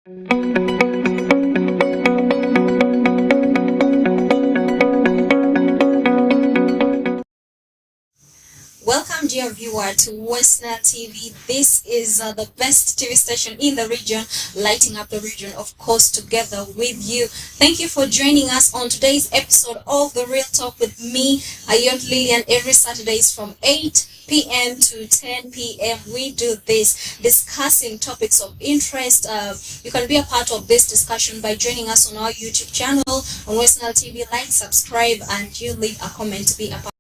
Welcome, dear viewer, to Westnile TV. This is the best TV station in the region, lighting up the region, of course, together with you. Thank you for joining us on today's episode of The Real Talk with me, Ayot Lillian. Every Saturdays from 8 p.m. to 10 p.m. we do this, discussing topics of interest. You can be a part of this discussion by joining us on our YouTube channel on Westnile TV. Like, subscribe, and you leave a comment to be a part.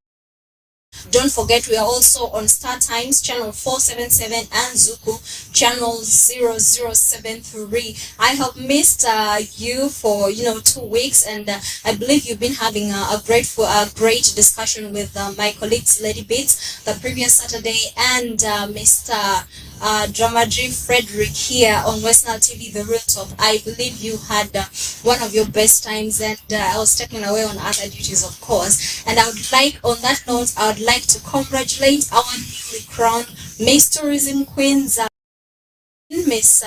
Don't forget, we are also on Star Times channel 477 and Zuku channel 0073. I have missed you for 2 weeks, and I believe you've been having a great discussion with my colleagues Lady Beats the previous Saturday, and Mr. Dramadri Frederick here on Westnile TV, The Real Talk. I believe you had one of your best times, and I was taken away on other duties, of course. And I would like, on that note, I would like to congratulate our newly crowned Miss Tourism Queens, Miss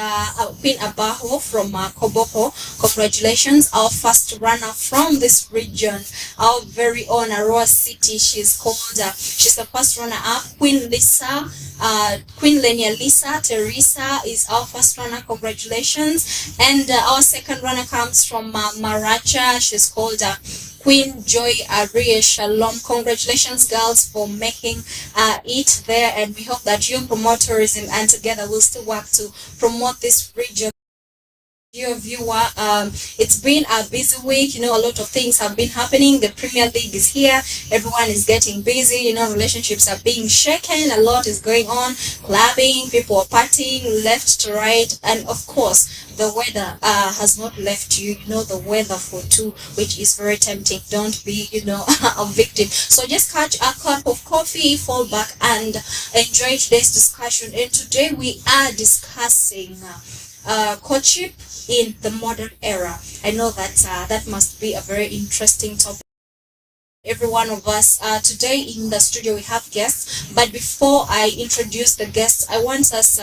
Queen Abaho from Koboko. Congratulations, our first runner from this region, our very own Aroa City. She's the first runner up. Queen Lenia Lisa Teresa is our first runner. Congratulations. And our second runner comes from Maracha. She's called Queen Joy Aria Shalom. Congratulations, girls, for making it there, and we hope that you promote tourism, and together we'll still work to promote this region. Dear viewer, it's been a busy week. A lot of things have been happening. The Premier League is here. Everyone is getting busy. Relationships are being shaken. A lot is going on. Clubbing, people are partying left to right, and of course, the weather has not left you. The weather for two, which is very tempting. Don't be, a victim. So just catch a cup of coffee, fall back, and enjoy today's discussion. And today we are discussing courtship in the modern era. I know that that must be a very interesting topic. Every one of us today in the studio we have guests, but before I introduce the guests, I want us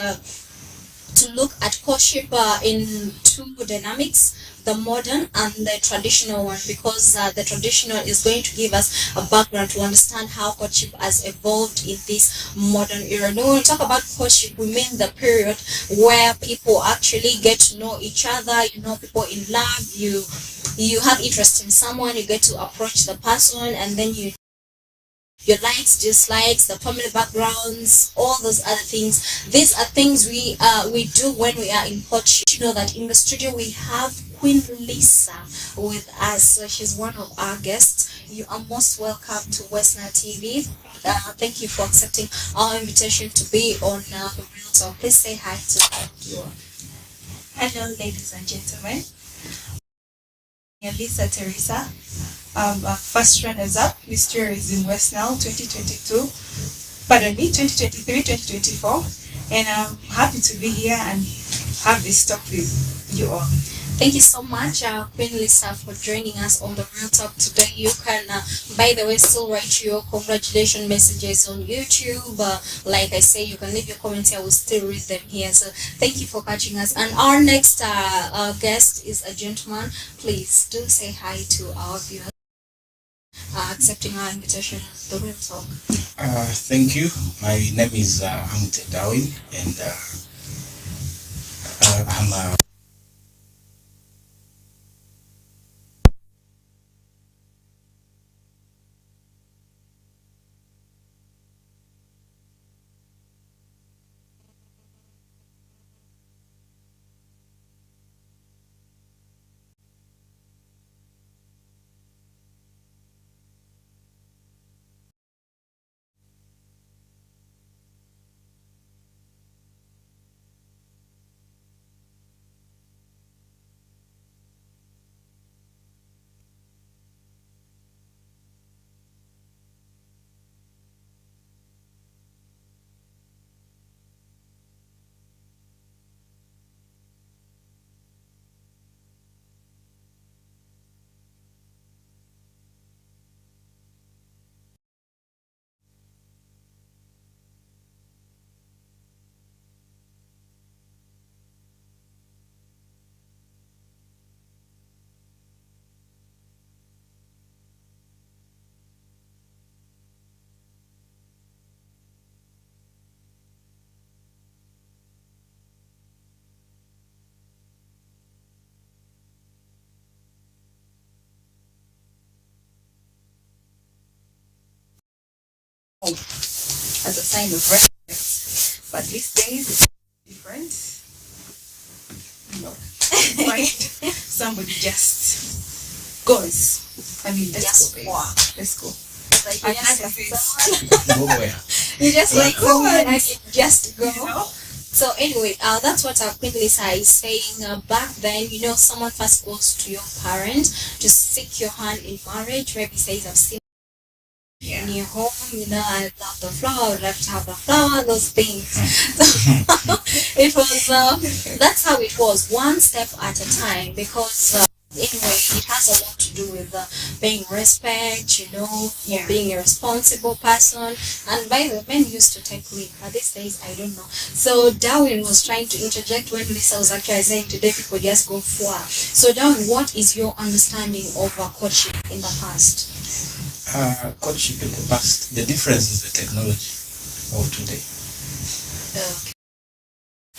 to look at courtship in two dynamics, the modern and the traditional one, because the traditional is going to give us a background to understand how courtship has evolved in this modern era. Now, when we talk about courtship, we mean the period where people actually get to know each other. People in love. You have interest in someone, you get to approach the person, and then your likes, dislikes, the family backgrounds, all those other things. These are things we do when we are in courtship. That in the studio we have Queen Lisa with us. So she's one of our guests. You are most welcome to Westnile TV. Thank you for accepting our invitation to be on the Real Talk. Please say hi to you. Hello, ladies and gentlemen. Lisa Teresa, first runners up Miss Tourism Westnile 2022, pardon me, 2023, 2024, and I'm happy to be here and have this talk with you all. Thank you so much, Queen Lisa, for joining us on the Real Talk today. You can, by the way, still write your congratulation messages on YouTube. Like I say, you can leave your comments here. We'll still read them here. So thank you for catching us. And our next guest is a gentleman. Please do say hi to our viewers, accepting our invitation on the Real Talk. Thank you. My name is Hamte Darwin, and I'm a home as a sign of respect. But these days it's different. No. Right? Somebody just goes. I mean, let's go. Wow. Let's go. Like I you just can't like say someone. Go where? You just like Go someone on. and you just go. You know? So anyway, that's what our Queen Lisa is saying. Back then, someone first goes to your parents to seek your hand in marriage. Maybe says, I've seen in your home, I love the flower, I would love to have the flower, those things. So it was, that's how it was, one step at a time, because anyway, it has a lot to do with paying respect, being a responsible person. And by the men used to take leave, but these days I don't know. So Darwin was trying to interject when Lisa was actually saying today people just go far. So Darwin, what is your understanding of courtship in the past? Courtship in the past, the difference is the technology of today.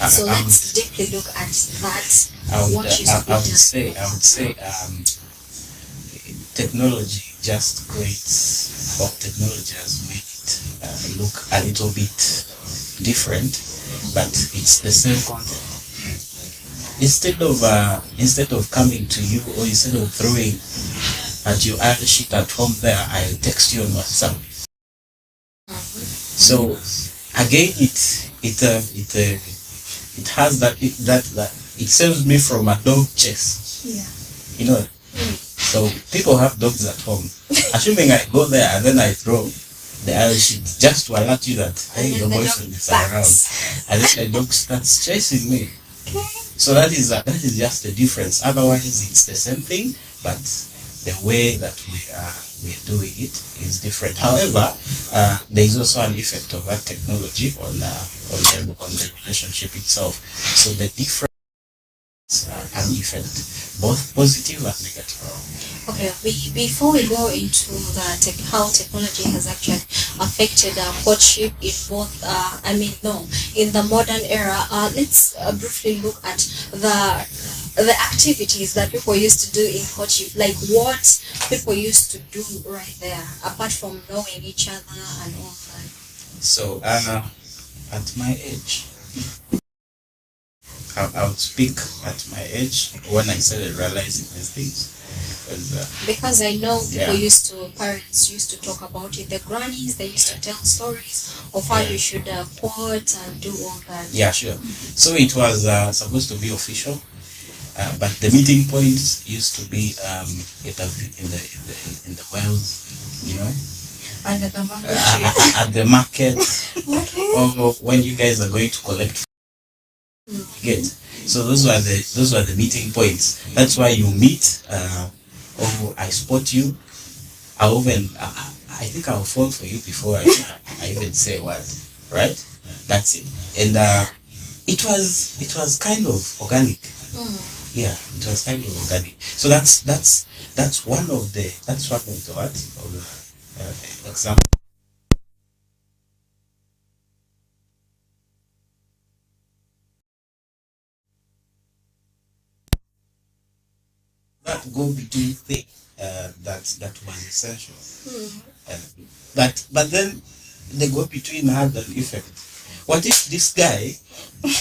So let's deeply look at that. I would say, technology just creates, or technology has made it look a little bit different, but it's the same content. Instead of coming to you, or instead of throwing at your other sheet at home there, I'll text you on WhatsApp. So again, it has that it saves me from a dog chase. Yeah. So people have dogs at home. Assuming I go there and then I throw the other sheet just to alert you that hey, your boyfriend is around, and then the dog starts chasing me. Okay. So that is just the difference. Otherwise, it's the same thing, but the way that we're doing it is different. However, there is also an effect of that technology on the relationship itself. So the difference an effect, both positive and negative. Okay, before we go into how technology has actually affected courtship in both, in the modern era, let's briefly look at the activities that people used to do in courtship, like what people used to do right there, apart from knowing each other and all that. So, at my age, I would speak at my age when I started realizing these things. Because I know parents used to talk about it. The grannies, they used to tell stories of how you should court and do all that. Yeah, sure. So it was supposed to be official, but the meeting points used to be in the wells, And at the market. at the market, Okay. or when you guys are going to collect. Get so those were the meeting points. That's why you meet. I spot you. I think I'll fall for you before I even say what. Right? That's it. And it was kind of organic. Yeah, it was kind of organic. So that's one of the example. That go between thing that was essential. But then the go between had an effect. What if this guy,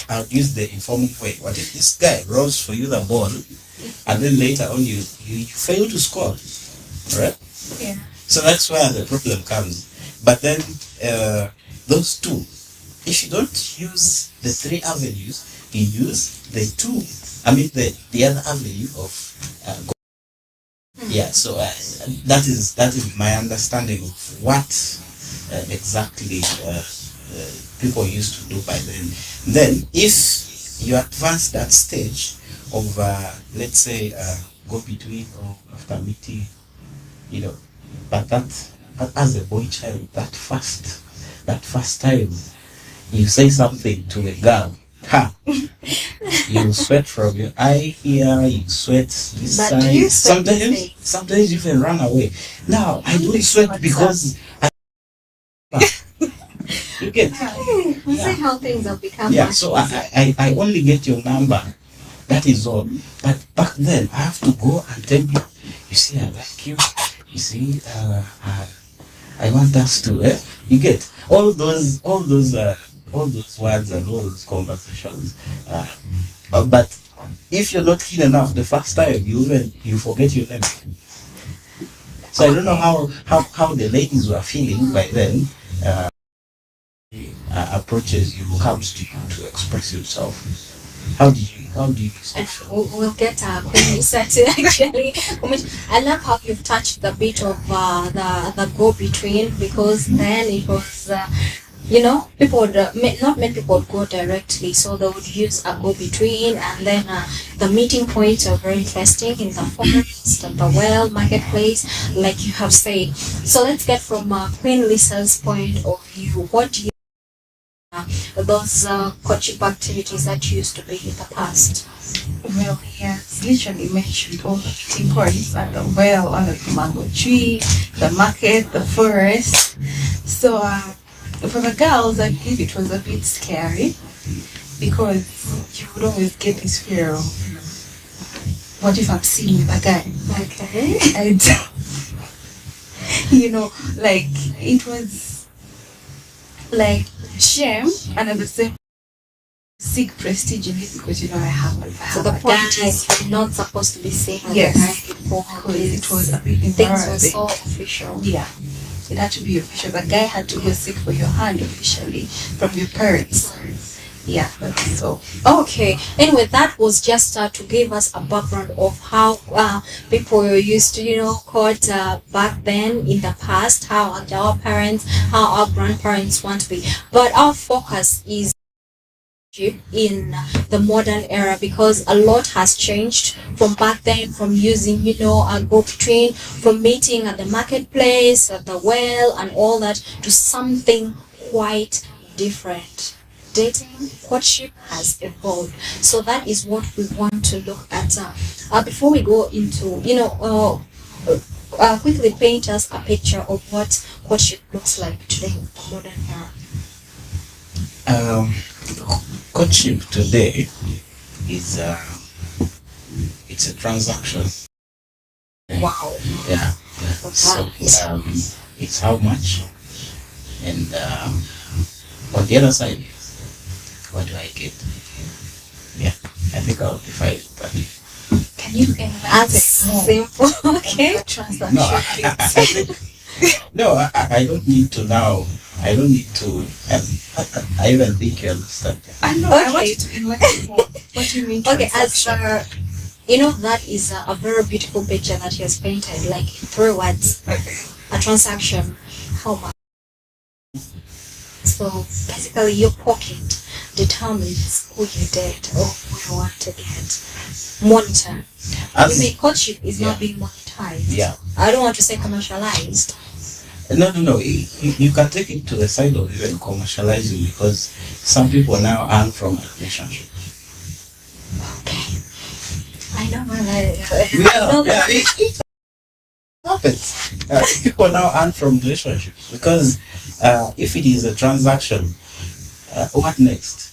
I'll use the informal way, what if this guy rolls for you the ball and then later on you fail to score? Right? Yeah. So that's where the problem comes. But then those two, if you don't use the three avenues, you use the other avenue of yeah. So that is my understanding of what exactly people used to do by then. Then if you advance that stage of let's say go between or after meeting, but that as a boy child, that first time you say something to a girl, you sweat from your eye here, you sweat this But side. do you sweat Sometimes you even run away. Now I don't sweat because you get We see how things have become. yeah. So I only get your number. That is all. But back then I have to go and tell you. You see, I like you. You see, I want us to, you get all those words and all those conversations. But if you're not keen enough the first time, you forget your name. So I don't know how the ladies were feeling by then. Approaches you, comes to you to express yourself. How do you And we'll get Queen Lisa to actually comment. I love how you've touched the bit of the go between, because then it was people would not many people would go directly, so they would use a go between, and then the meeting points are very interesting in the forest, the well, marketplace, like you have said. So let's get from Queen Lisa's point of view. What do you those courtship activities that used to be in the past? Well, he has literally mentioned all the meeting points at the well, under the mango tree, the market, the forest. So for the girls, I believe it was a bit scary because you would always get this fear of, what if I'm seeing a guy? Okay. And like it was like shame, and at the same seek prestige in it because I have So the a point guy. is you're not supposed to be seeing Yes. the guy before Because it was a bit things were embarrassing. so official. Yeah, it had to be official. The guy had to go seek for your hand officially from your parents. Yeah, that's so. Okay. Anyway, that was just to give us a background of how people used to, court back then in the past, how our parents, how our grandparents want to be. But our focus is in the modern era, because a lot has changed from back then, from using a go between, from meeting at the marketplace, at the well and all that, to something quite different. Dating, courtship has evolved. So that is what we want to look at. Before we go into quickly paint us a picture of what courtship looks like today in the modern era. Courtship today is it's a transaction. Wow. Yeah. So it's how much, and on the other side, what do I get? Yeah, I think I'll define it that way. Can you That's simple. Okay. No, I think I don't need to now. I don't need to. I even think you understand. I know. Okay. I want you to enlighten more. What do you mean? Okay, as transaction? that is a very beautiful picture that he has painted, like in 3 words. A transaction. How much? So basically, your pocket determines who you date or who you want to get. Monitor. Courtship is not being monetized. Yeah. I don't want to say commercialized. No. You can take it to the side of even commercializing, because some people now earn from a relationship. Okay. I know man. It happens. People now earn from relationships because if it is a transaction, what next?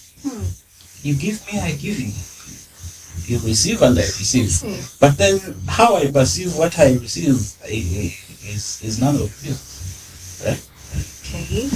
You give me, I give you. You receive and I receive. But then how I perceive what I receive is none of you. Right? Okay.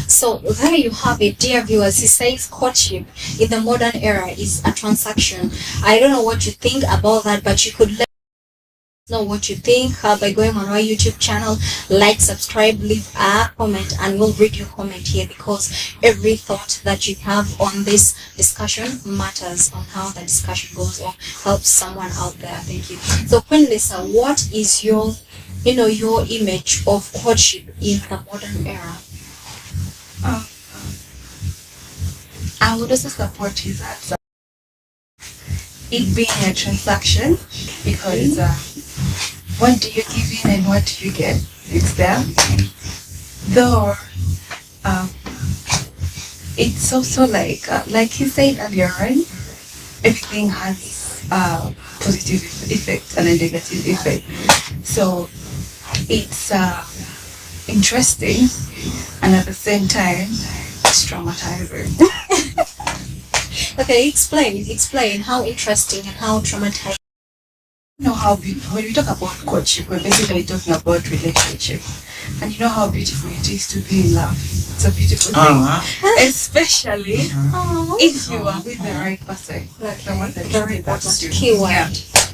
So there you have it, dear viewers. He says courtship in the modern era is a transaction. I don't know what you think about that, but you could let us know what you think by going on our YouTube channel, like, subscribe, leave a comment, and we'll read your comment here, because every thought that you have on this discussion matters on how the discussion goes or helps someone out there. Thank you. So Queen Lisa, what is your image of courtship in the modern era? I would also support his answer. It being a transaction, because what do you give in and what do you get? It's there. Though it's also like he said earlier on, everything has a positive effect and a negative effect. So it's interesting, and at the same time it's traumatizing. Okay, explain how interesting and how traumatizing. know how when we talk about courtship, we're basically talking about relationship, and you know how beautiful it is to be in love. It's a beautiful thing, especially if you are with the right person, like the one that really loves you. Keyword. Yeah.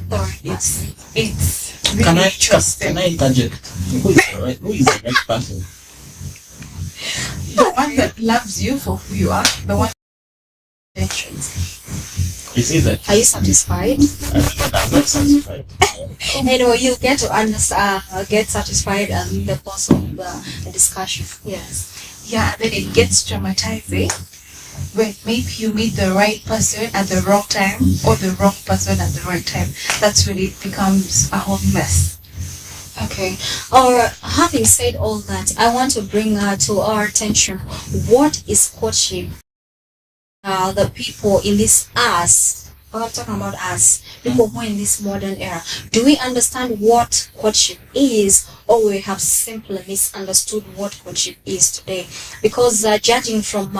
The right person. It's really Can I interesting. interject? Who is the right person? The one that loves you for who you are, the one intentions. Is it that? Are you satisfied? I'm not satisfied. Anyway, you get to understand, get satisfied in the course of the discussion. Yes. Yeah, then it gets traumatizing when maybe you meet the right person at the wrong time or the wrong person at the right time. That's when it becomes a whole mess. Okay. Or having said all that, I want to bring to our attention what is courtship. The people in this us, I'm talking about us, people who are in this modern era, do we understand what courtship is, or we have simply misunderstood what courtship is today? Because judging from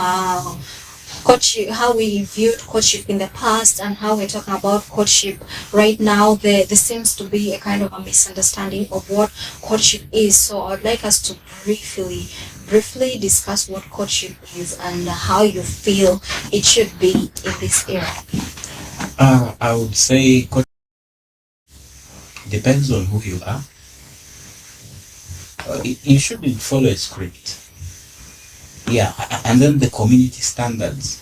courtship, how we viewed courtship in the past and how we're talking about courtship right now, there seems to be a kind of a misunderstanding of what courtship is. So I'd like us to briefly discuss what courtship is and how you feel it should be in this era. I would say depends on who you are. You shouldn't follow a script. Yeah, and then the community standards.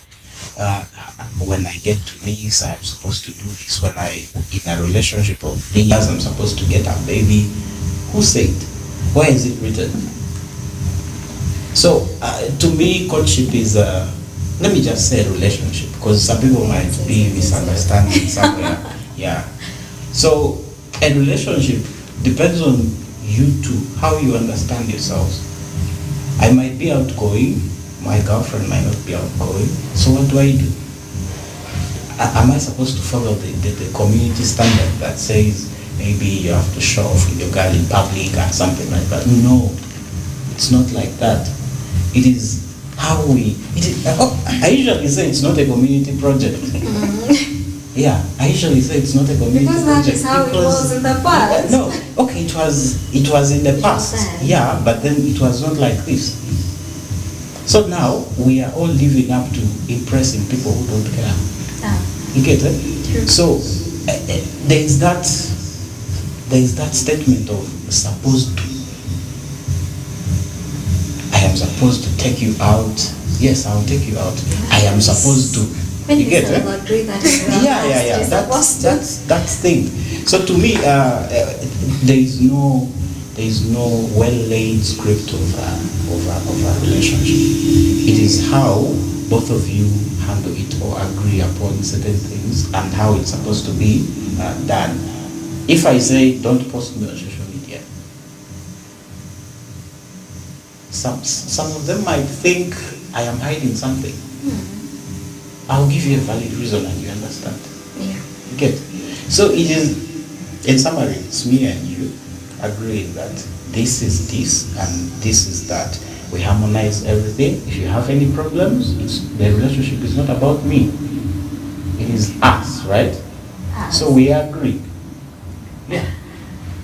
When I get to this, I'm supposed to do this. When in a relationship of 3 years, I'm supposed to get a baby. Who said? Where is it written? So, to me, courtship is let me just say relationship, because some people might be misunderstanding somewhere. Yeah. So, a relationship depends on you two, how you understand yourselves. I might be outgoing, my girlfriend might not be outgoing. So what do? Am I supposed to follow the community standard that says maybe you have to show off with your girl in public and something like that? No, it's not like that. It is how I usually say it's not a community project. Yeah, I usually say it's not a community Because project. that is how it was in the past. No, okay, it was in the past. Yeah, but then it was not like this. So now we are all living up to impressing people who don't care. You get it? True. So there is that statement of supposed to. I am supposed to take you out. Yes, I'll take you out. I am supposed to. When You get it? agree that is Yeah. That's thing. So to me, there is no well-laid script of a relationship. It is how both of you handle it or agree upon certain things and how it's supposed to be done. If I say don't post me on social media, some of them might think I am hiding something. I'll give you a valid reason and you understand. Yeah. You get? So it is, in summary, it's me and you agreeing that this is this and this is that. We harmonize everything. If you have any problems, the relationship is not about me. It is us, right? So we agree. Yeah.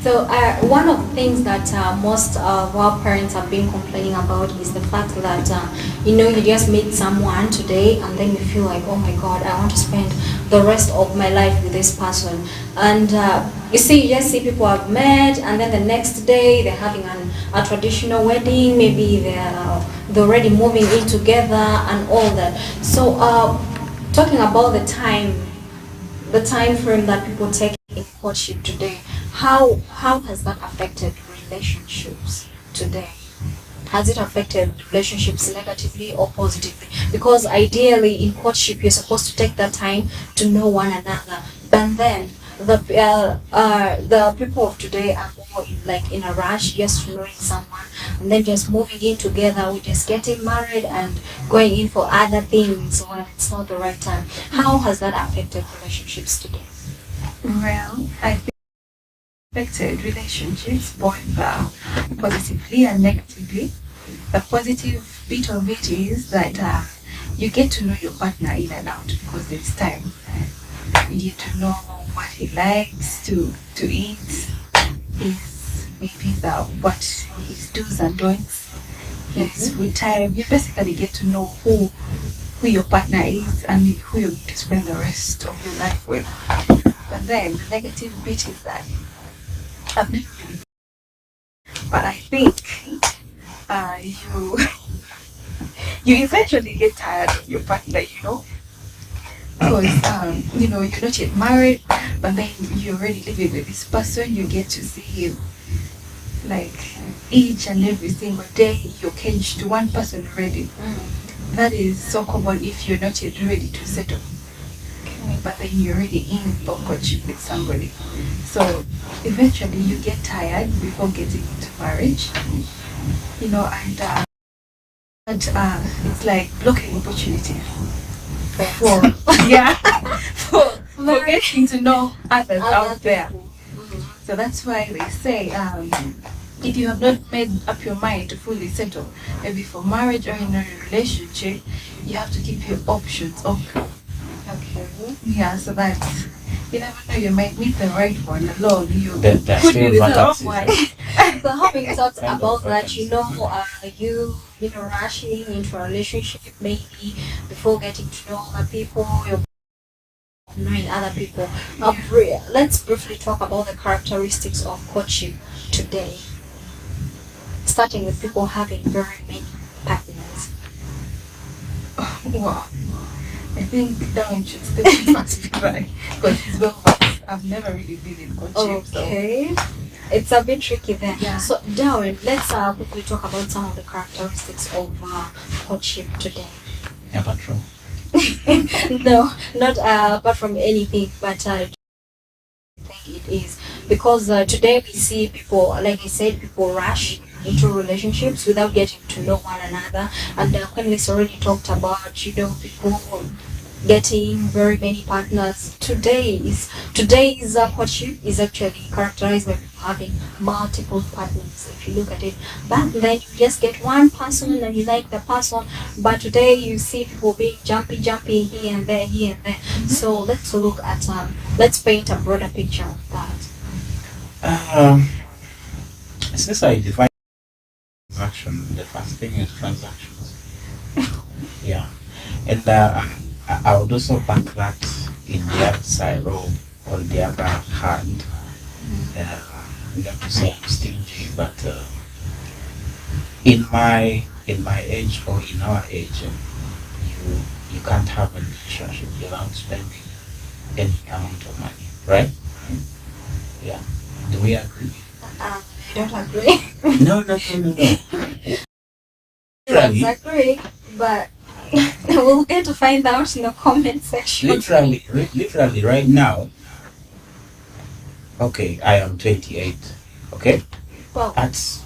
So one of the things that most of our parents have been complaining about is the fact that you just meet someone today and then you feel like, oh my God, I want to spend the rest of my life with this person. And you just see people have met and then the next day they're having a traditional wedding, maybe they're already moving in together and all that. So talking about the time frame that people take in courtship today, how has that affected relationships today? Has it affected relationships negatively or positively? Because ideally in courtship you're supposed to take that time to know one another, but then the people of today are more in a rush, just knowing someone and then just moving in together, we're just getting married and going in for other things when it's not the right time. How has that affected relationships today? Well, I think affected relationships both positively and negatively. The positive bit of it is that you get to know your partner in and out because there's time. You get to know what he likes to eat, his maybe what his do's and don'ts, his free time. You basically get to know who your partner is and who you're going to spend the rest of your life with. But then the negative bit is that I've never really, but I think you you eventually get tired of your partner, because you're not yet married, but then you're already living with this person. You get to see him like each and every single day. You're caged to one person already. That is so common if you're not yet ready to settle, but then you're already in for courtship with somebody. So eventually you get tired before getting into marriage, and it's like blocking opportunities for for getting to know others out there. So that's why they say if you have not made up your mind to fully settle, maybe for marriage or in a relationship, you have to keep your options open. Okay. Yeah, so that you never know, you might meet the right one alone. You That could be still with the matters, wrong one. So having talked Kind of about that, happens. you rushing into a relationship maybe before getting to know other people, you're knowing other people. Let's briefly talk about the characteristics of courtship today. Starting with people having very many partners. Wow. I think that one should stay with right? Because it's well versed. I've never really been in courtship. Okay. It's a bit tricky there. Yeah. So Darren, let's quickly talk about some of the characteristics of courtship today. Apart from No, not apart from anything, but I think it is because today we see people, like I said, people rush into relationships without getting to know one another. And Quenlis already talked about, people getting very many partners. Today's courtship is actually characterized by people having multiple partners. If you look at it, back then you just get one person and you like the person, but today you see people being jumpy here and there, here and there. So let's look at let's paint a broader picture of that. since I define transaction, the first thing is transactions. Yeah, and I would also back that in the other side, or on the other hand. Not to say I'm stingy, but in my age or in our age, you can't have a relationship without spending any amount of money, right? Yeah. Do we agree? I don't agree. No. Literally, Exactly, but we'll get to find out in the comment section. literally, right now. Okay, I am 28. Okay, Well, that's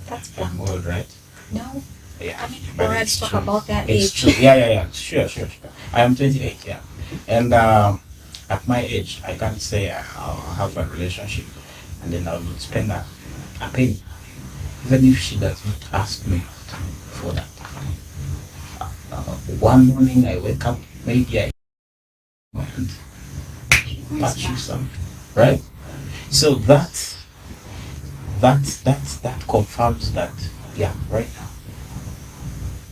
fun. old, right? No, Yeah. I mean, but let's it's talk true. about that It's age. true. Yeah. Sure. I am 28. Yeah, and at my age, I can't say I'll have a relationship and then I'll not spend a penny, even if she does not ask me for that. One morning I wake up, maybe I and purchase something, right? So that confirms that, yeah, right now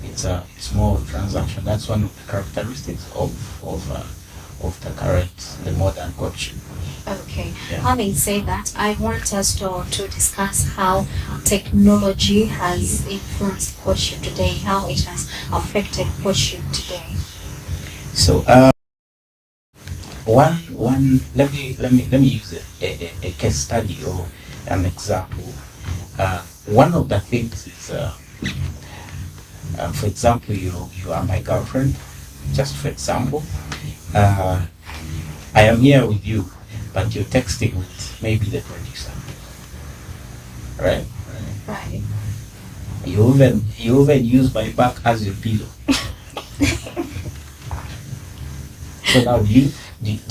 it's more of a transaction. That's one of the characteristics of the modern courtship. Okay. Yeah. Having said that, I want us to discuss how technology has influenced courtship today, how it has affected courtship today. So one let me use a case study or an example. One of the things is for example, you are my girlfriend, just for example. I am here with you, but you're texting with maybe the producer, right? Right. You even use my back as your pillow. So now do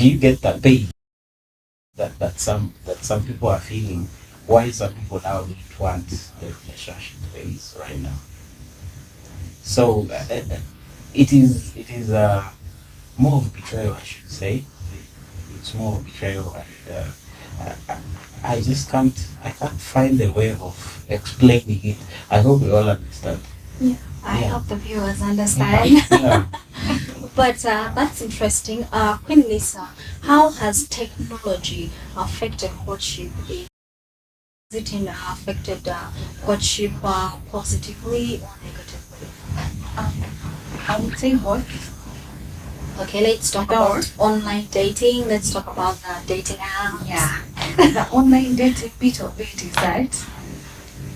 you get that pain that some people are feeling? Why some people now don't want the relationship phase right now? So it is more of betrayal, I should say. it's more betrayal, and I just I can't find a way of explaining it. I hope we all understand. Yeah, I Yeah. hope the viewers understand. Yeah. But that's interesting. Queen Lisa, how has technology affected courtship? Is it affected courtship positively or negatively? Um, I would say both. Okay, let's talk about online dating. Let's talk about the dating apps. Yeah. The online dating bit of it is that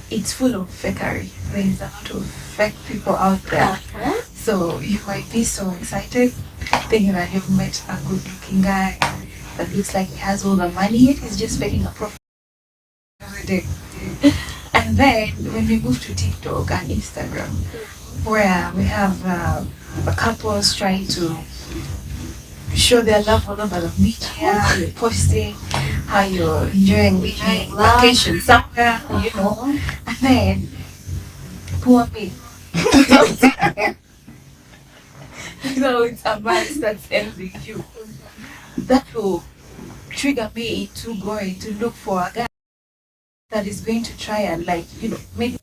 it's full of fakery. There is a lot of fake people out there. Okay. So you might be so excited thinking that you've met a good looking guy that looks like he has all the money, yet he's just making a profit every day. And then when we move to TikTok and Instagram, where we have the couples trying to show their love all over the media, you're posting how you're enjoying vacation somewhere, and then poor me. It's a man that's envying you. That will trigger me into going to look for a guy that is going to try and maybe.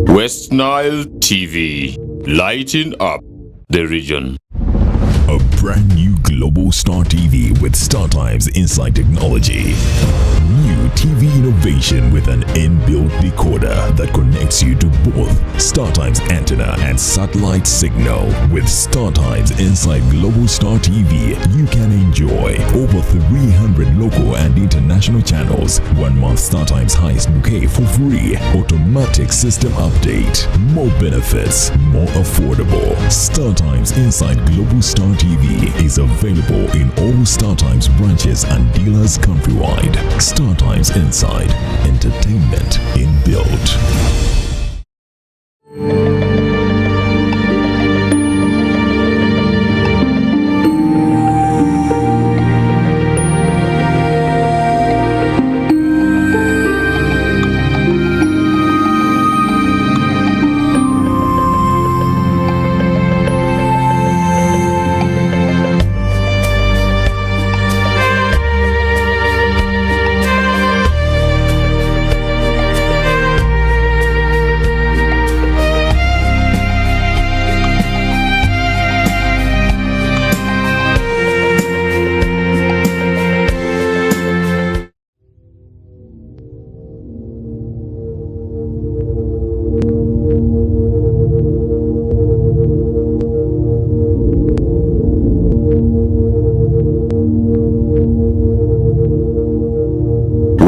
Westnile TV, lighting up the region. A brand new Global Star TV with StarTimes Inside Technology. New TV innovation with an inbuilt decoder that connects you to both StarTimes antenna and satellite signal. With StarTimes Inside Global Star TV, you can enjoy over 300 local and international channels, 1 month StarTimes highest bouquet for free, automatic system update, more benefits, more affordable. StarTimes Inside Global Star TV is available in all StarTimes branches and dealers countrywide. StarTimes Inside, entertainment inbuilt.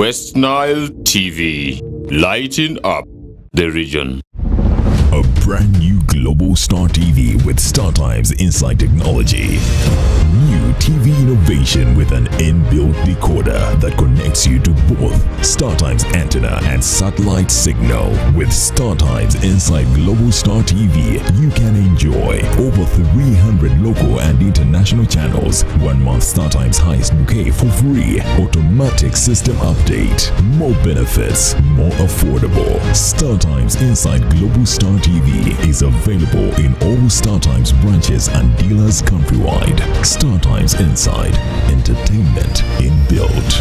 Westnile TV, lighting up the region. A brand new Global Star TV with StarTimes Inside Technology. New TV innovation with an inbuilt decoder that connects you to both StarTimes antenna and satellite signal. With StarTimes Inside Global Star TV, you can enjoy over 300 local and international channels, 1 month StarTimes highest bouquet for free, automatic system update, more benefits, more affordable. StarTimes Inside Global Star TV is available in all StarTimes branches and dealers countrywide. StarTimes Inside, entertainment inbuilt.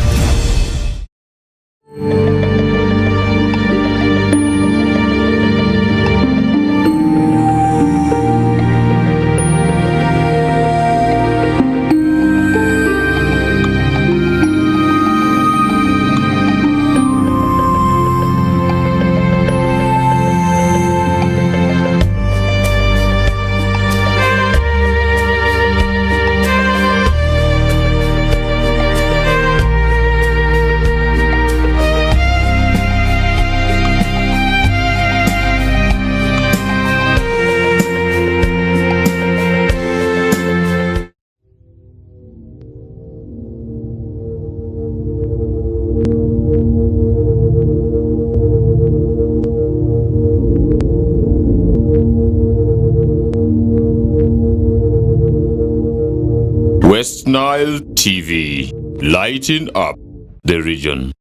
Westnile TV, lighting up the region.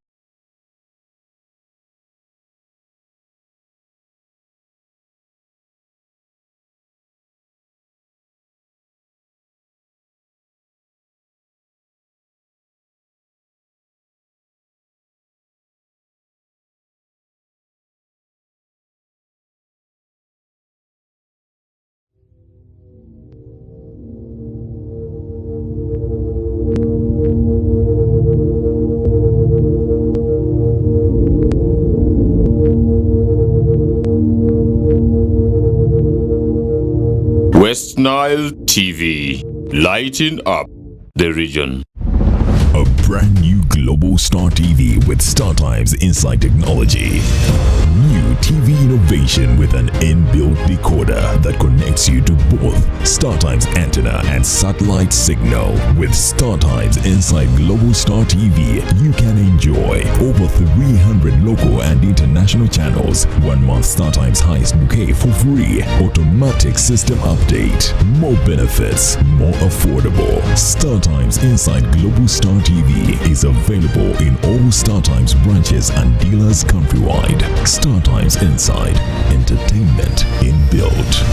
Westnile TV, lighting up the region. A brand new Global Star TV with StarTimes Inside Technology. New TV innovation with an inbuilt decoder that connects you to both StarTimes antenna and satellite signal. With StarTimes Inside Global Star TV, you can enjoy over 300 local and international channels, 1 month StarTimes highest bouquet for free, automatic system update, more benefits, more affordable. StarTimes Inside Global Star TV is available in all StarTimes branches and dealers countrywide. StarTimes Inside, entertainment inbuilt.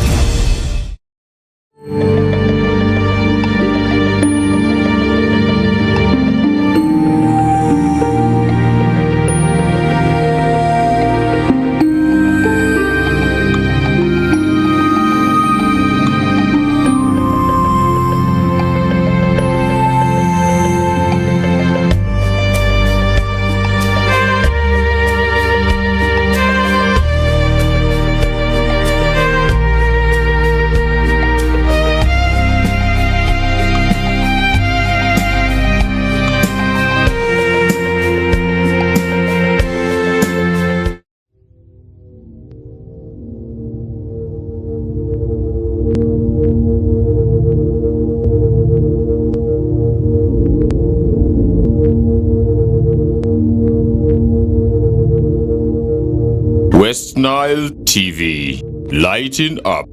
Westnile TV, lighting up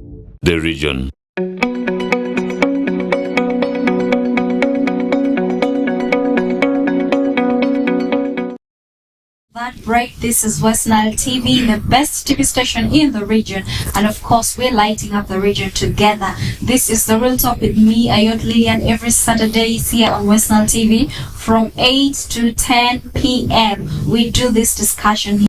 the region. That break, this is Westnile TV, the best TV station in the region, and of course we're lighting up the region together. This is the Real Talk with me, Ayot, Lillian, every Saturday here on Westnile TV from 8 to 10 p.m. We do this discussion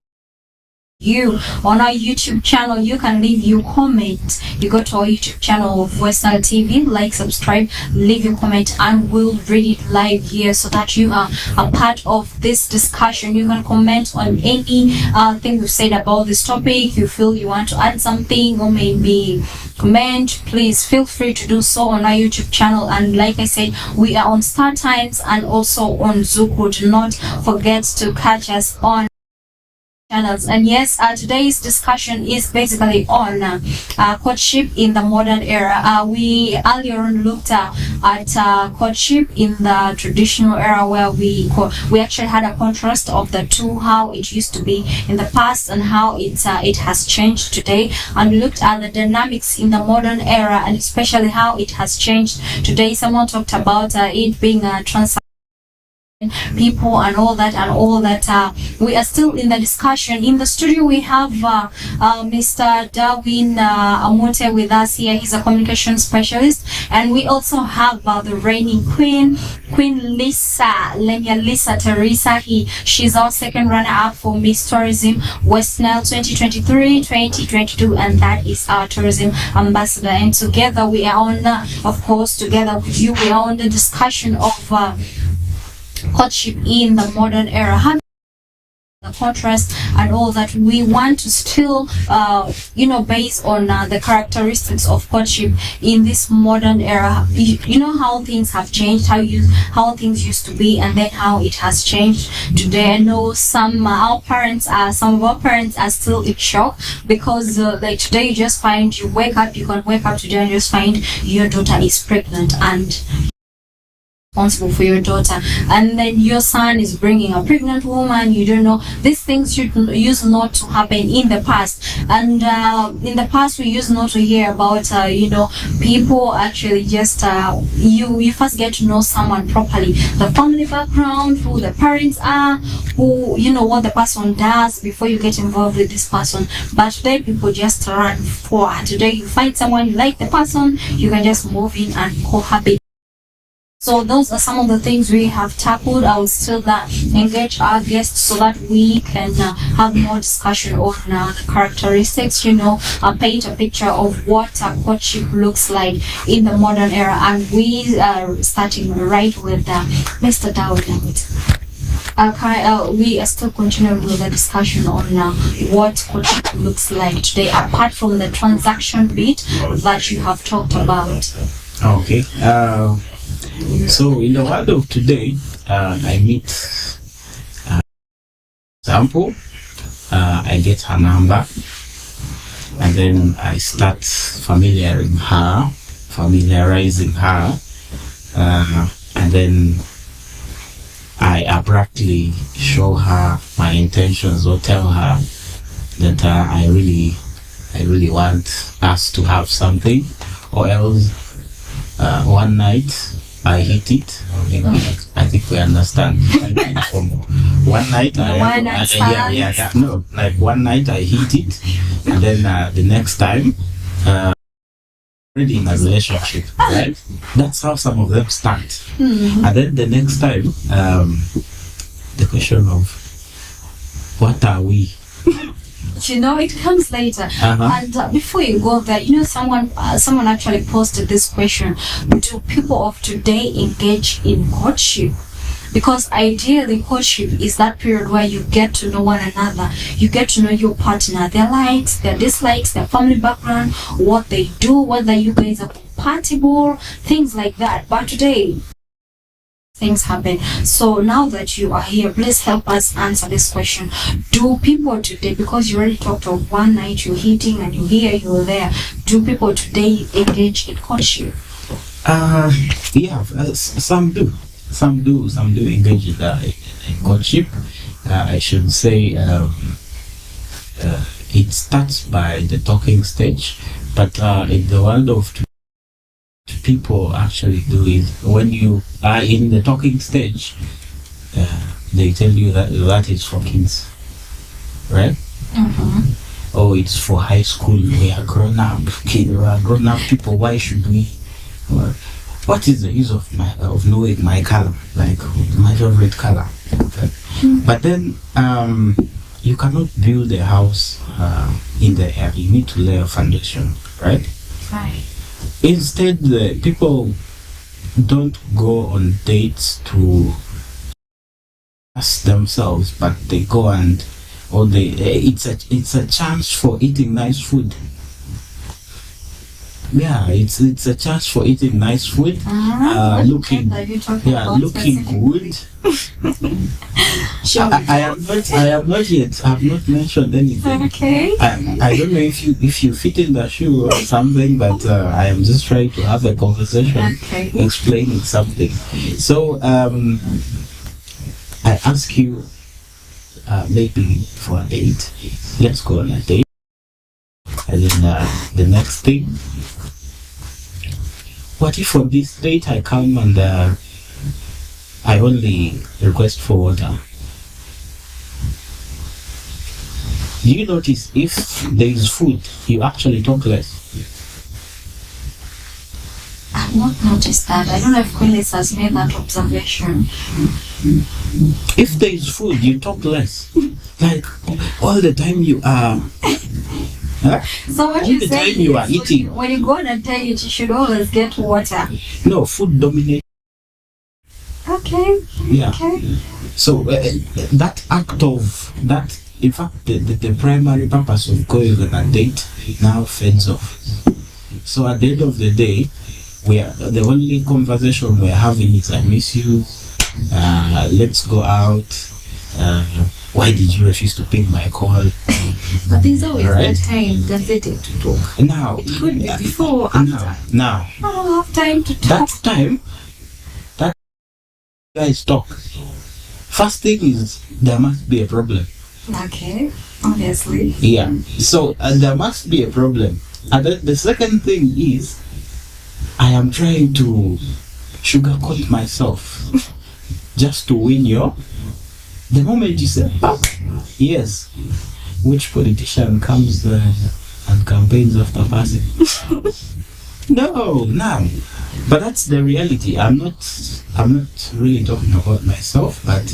you on our YouTube channel. You can leave your comment. You go to our YouTube channel of Westnile TV, like, subscribe, leave your comment, and we'll read it live here so that you are a part of this discussion. You can comment on any thing we've said about this topic. You feel you want to add something or maybe comment, please feel free to do so on our YouTube channel. And like I said, we are on Star Times and also on Zuku. Do not forget to catch us on channels. And yes, today's discussion is basically on courtship in the modern era. We earlier on looked at courtship in the traditional era, where we actually had a contrast of the two, how it used to be in the past and how it has changed today, and we looked at the dynamics in the modern era and especially how it has changed today. Someone talked about it being a people and all that. We are still in the discussion. In the studio we have Mr. Darwin Amote with us here. He's a communication specialist, and we also have the reigning queen Lisa Teresa. She's our second runner-up for Miss Tourism Westnile 2023-2022, and that is our tourism ambassador. And together we are on together with you, we are on the discussion of courtship in the modern era, having the contrast and all that. We want to still based on the characteristics of courtship in this modern era. You know how things have changed, how things used to be, and then how it has changed today. I know some of our parents are still in shock, because like today you can wake up today and just find your daughter is pregnant and responsible for your daughter, and then your son is bringing a pregnant woman. You don't know. These things used not to happen in the past, and in the past we used not to hear about people actually just you first get to know someone properly, the family background, who the parents are, who what the person does before you get involved with this person. But today people just run forward. Today you find someone, you like the person, you can just move in and cohabit. So those are some of the things we have tackled. I will still engage our guests so that we can have more discussion on the characteristics, paint a picture of what courtship looks like in the modern era. And we are starting right with Mr. Dawud. We are still continuing with the discussion on what courtship looks like today, apart from the transaction bit that you have talked about. Okay. So in the world of today, I meet example, I get her number, and then I start familiarizing her, and then I abruptly show her my intentions, or tell her that I really want us to have something, or else one night I hit it. I think we understand. One night one night I hit it, and then the next time already in a relationship, right? That's how some of them start. Mm-hmm. And then the next time, the question of what are we? It comes later. And before you go there, someone actually posted this question: do people of today engage in courtship? Because ideally courtship is that period where you get to know one another, you get to know your partner, their likes, their dislikes, their family background, what they do, whether you guys are compatible, things like that. But today things happen. So now that you are here, please help us answer this question. Do people today, because you already talked of one night you're hitting and you're here, you're there, do people today engage in courtship? Yeah, some do engage in courtship. I should say it starts by the talking stage, but in the world of people actually do it when you are in the talking stage. They tell you that is for kids, right? Mm-hmm. Oh, it's for high school. We are grown up kids. We are grown up people. Why should we? What is the use of knowing my color, like my favorite color? Okay. Mm-hmm. But then you cannot build a house in the air. You need to lay a foundation, right? Right. Instead, the people don't go on dates to ask themselves, but they go and it's a chance for eating nice food. Yeah, it's a chance for eating nice food, looking looking good. Sure. I have not mentioned anything. Okay. I don't know if you fit in the shoe or something, but I am just trying to have a conversation, Okay. explaining something. So I ask you maybe for a date. Let's go on a date. And then the next thing, what if for this date I come and I only request for water? Do you notice if there is food, you actually talk less? I've not noticed that. I don't know if Quillis has made that observation. If there is food, you talk less. Like all the time you are. Huh? So what All you're the saying time you are is eating. when you go on a date, you should always get water. No, food dominates. Okay. Yeah. Okay. So that act of that, in fact, the primary purpose of going on a date now fades off. So at the end of the day, the only conversation we're having is, I miss you, let's go out, why did you refuse to pick my call? But there's always Right. that time, does it, to talk? Now, It could be before or after. now, I don't have time to that talk. time, that guys talk. First thing is, there must be a problem. Okay. Obviously. Yeah. So there must be a problem. And then the second thing is, I am trying to sugarcoat myself just to win your. The moment you say, yes, which politician comes and campaigns after passing? No. But that's the reality. I'm not really talking about myself, but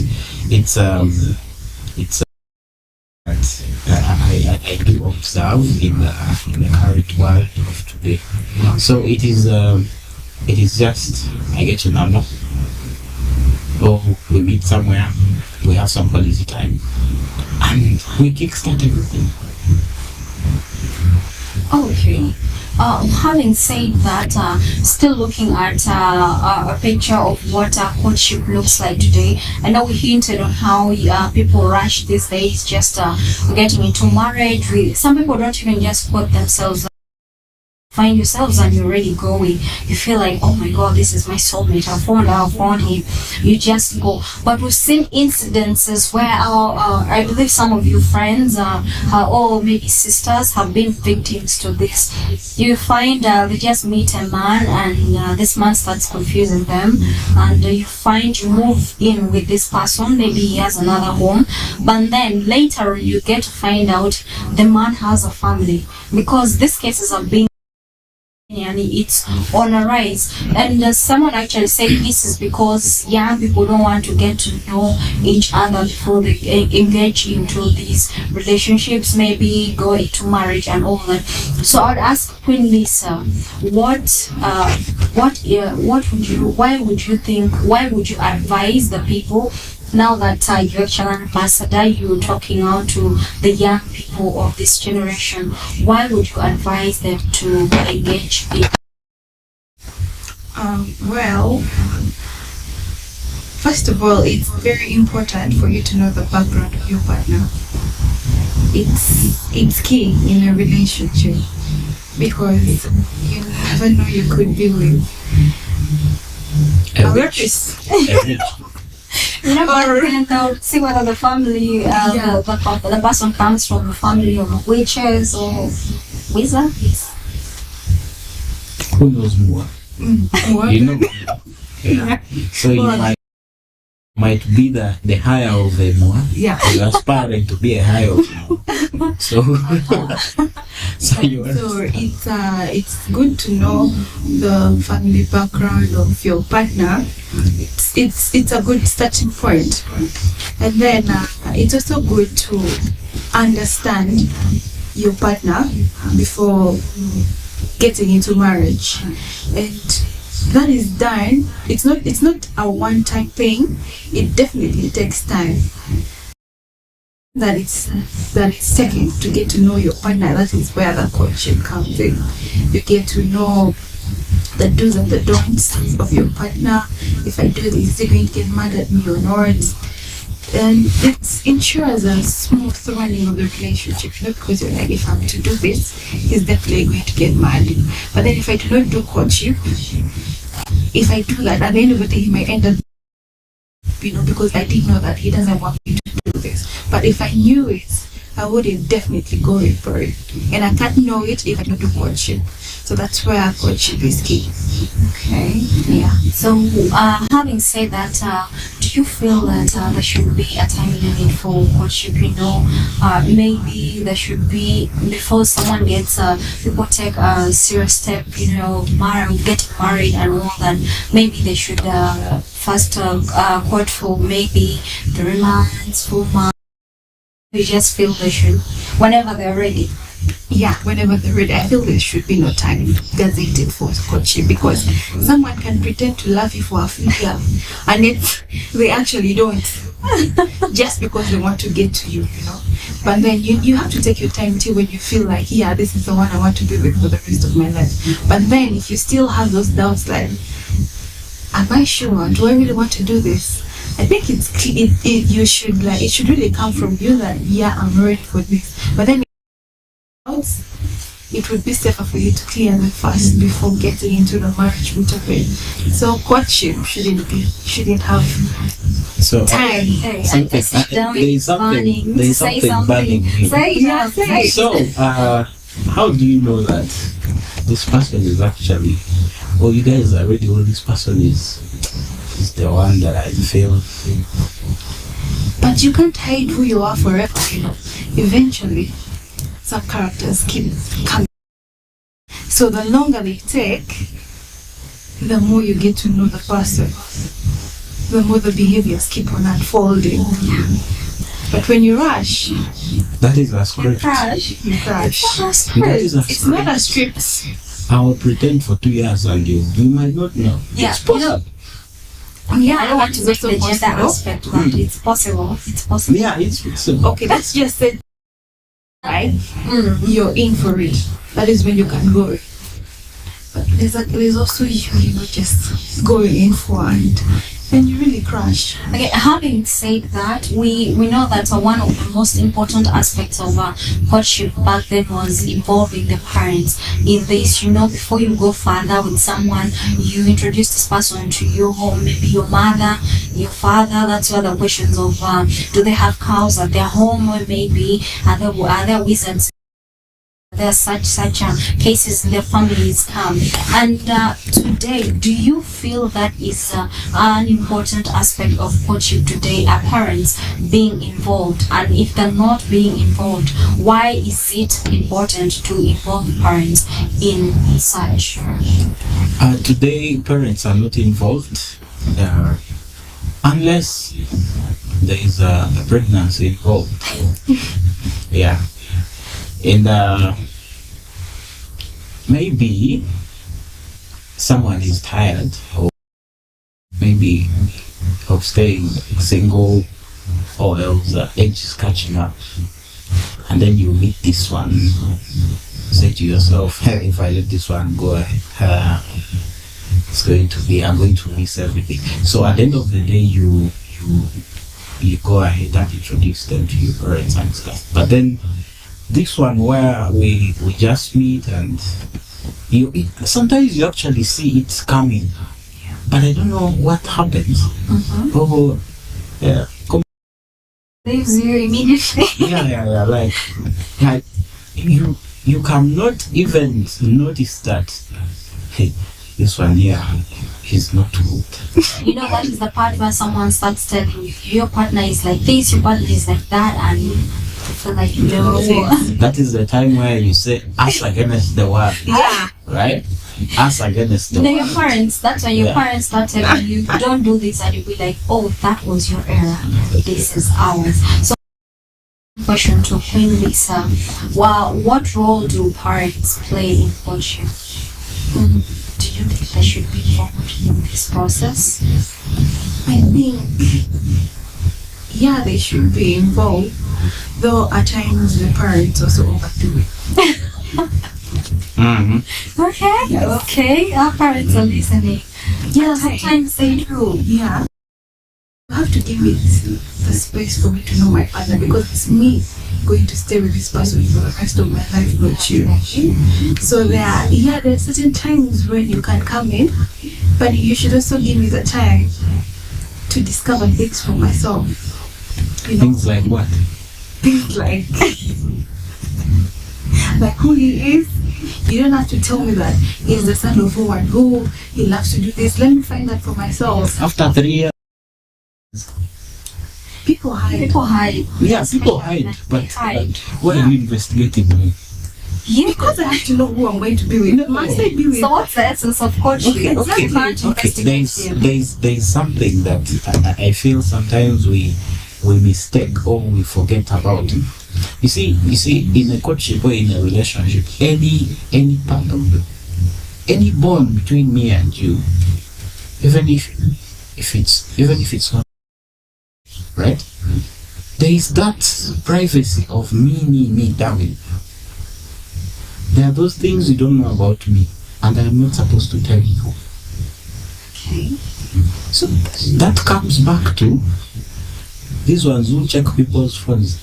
it's I do observe in the current world of today. So it is just, I get your number, or we meet somewhere, we have some quality time, and we kickstart everything. Okay. Having said that, still looking at a picture of what courtship looks like today. I know we hinted on how people rush these days, just getting into marriage. Some people don't even just court themselves. Find yourselves and you're already going. You feel like, oh my god, this is my soulmate. I found him. You just go. But we've seen incidences where I believe some of you friends, or maybe sisters, have been victims to this. You find they just meet a man and this man starts confusing them, and you find you move in with this person. Maybe he has another home, but then later you get to find out the man has a family, because these cases are being, and it's on a rise. And someone actually said this is because young people don't want to get to know each other before they engage into these relationships, maybe go into marriage and all that. So I'd ask Queen Lisa, why would you advise the people, now that you're actually an ambassador, you're talking out to the young people of this generation, why would you advise them to engage in? Well, first of all, it's very important for you to know the background of your partner. It's key in a relationship, because you never know, you could be with a rapist. You know, and see whether the family, the person comes from a family of witches or wizards. Who knows more? What? You know. Yeah. So you might be the higher of the more. Yeah. You're aspiring to be a higher of more. So it's good to know the family background of your partner. It's a good starting point, and then it's also good to understand your partner before getting into marriage, and that is done. It's not a one-time thing. It definitely takes time. That it's taken to get to know your partner. That is where the courtship comes in. You get to know the do's and the don'ts of your partner. If I do this, they're going to get mad at me or not. And it ensures a smooth running of the relationship. Not because you're like, if I'm to do this, he's definitely going to get mad. But then if I do not do courtship, if I do that, at the end of the day, he might end up, because I didn't know that he doesn't want me to do this. But if I knew it, I would have definitely going for it. And I can't know it if I don't do courtship. So that's where courtship is key. Okay. Yeah. So, having said that, do you feel that there should be a time limit for courtship? Maybe there should be, before someone gets, people take a serious step, getting married and all that. Maybe they should first court for maybe 3 months, 4 months. You just feel they should, whenever they're ready. Yeah, whenever they're ready. I feel there should be no time gazetted for courtship, because someone can pretend to love you for a few years and they actually don't, just because they want to get to you, But then you have to take your time till when you feel like, yeah, this is the one I want to be with for the rest of my life. But then if you still have those doubts, like, am I sure? Do I really want to do this? I think it should really come from you that, yeah, I'm ready for this. But then it would be safer for you to clear them first before getting into the marriage bit of it. So courtship shouldn't have time. There is something burning here. Say. So, how do you know that this person is actually, you guys are already, this person is the one that I feel? But you can't hide who you are forever, Eventually, some characters keep coming. So the longer they take, the more you get to know the person, the more the behaviors keep on unfolding. But when you rush, that is a script. You crash. It's not a script. I will pretend for 2 years and you might not know. Yeah, it's possible. I don't want to make the gender aspect, but it's possible. It's possible. Yeah, it's possible. Okay, that's just it. Right? You're in for it. That is when you can go. But there's also you just going in for it, and you really crash. Okay, having said that, we know that one of the most important aspects of courtship back then was involving the parents in this. Before you go further with someone, you introduce this person to your home, maybe your mother, your father. That's where the questions of do they have cows at their home, or maybe are there wizards. There are such cases in their families come. And today, do you feel that is an important aspect of courtship today, are parents being involved? And if they're not being involved, why is it important to involve parents in such? Today, parents are not involved unless there is a pregnancy involved. Yeah. And maybe someone is tired, or maybe of staying single, or else age is catching up, and then you meet this one. Say to yourself, hey, if I let this one go, I'm going to miss everything. So at the end of the day, you go ahead and introduce them to your parents and stuff. But then this one where we just meet, and sometimes you actually see it coming, but I don't know what happens. Oh, yeah, Leaves you immediately. yeah, like you cannot even notice that, hey, this one here is not good. That is the part where someone starts telling you your partner is like this, your partner is like that, and you feel like no. That is the time where you say, us against the world. Yeah. Right? Us against the world. Your parents, that's when your parents start telling you, don't do this, and you'll be like, oh, that was your error. This is ours. So Question to Queen Lisa. Well, what role do parents play in courtship? Do you think they should be involved in this process? I think, yeah, they should be involved, though at times the parents also overdo it. Okay, our parents are listening. Yeah, sometimes they do. Yeah. You have to give me the space for me to know my partner, because it's me going to stay with this person for the rest of my life, not you. So there are certain times when you can come in, but you should also give me the time to discover things for myself. You know? Things like what? Things like who he is. You don't have to tell me that he's the son of woman who he loves to do this. Let me find that for myself. After 3 years. People hide. Yeah, people hide. But what are you investigating? Yeah. Because I have to know who I'm going to be with. Must I be with? So what's the essence of courtship? Okay. There's something that I feel sometimes we mistake or we forget about. You see, in a courtship or in a relationship, any part of any bond between me and you, even if it's not right, there is that privacy of me, darling. There are those things you don't know about me, and I'm not supposed to tell you. Okay. So that comes back to these ones who check people's phones.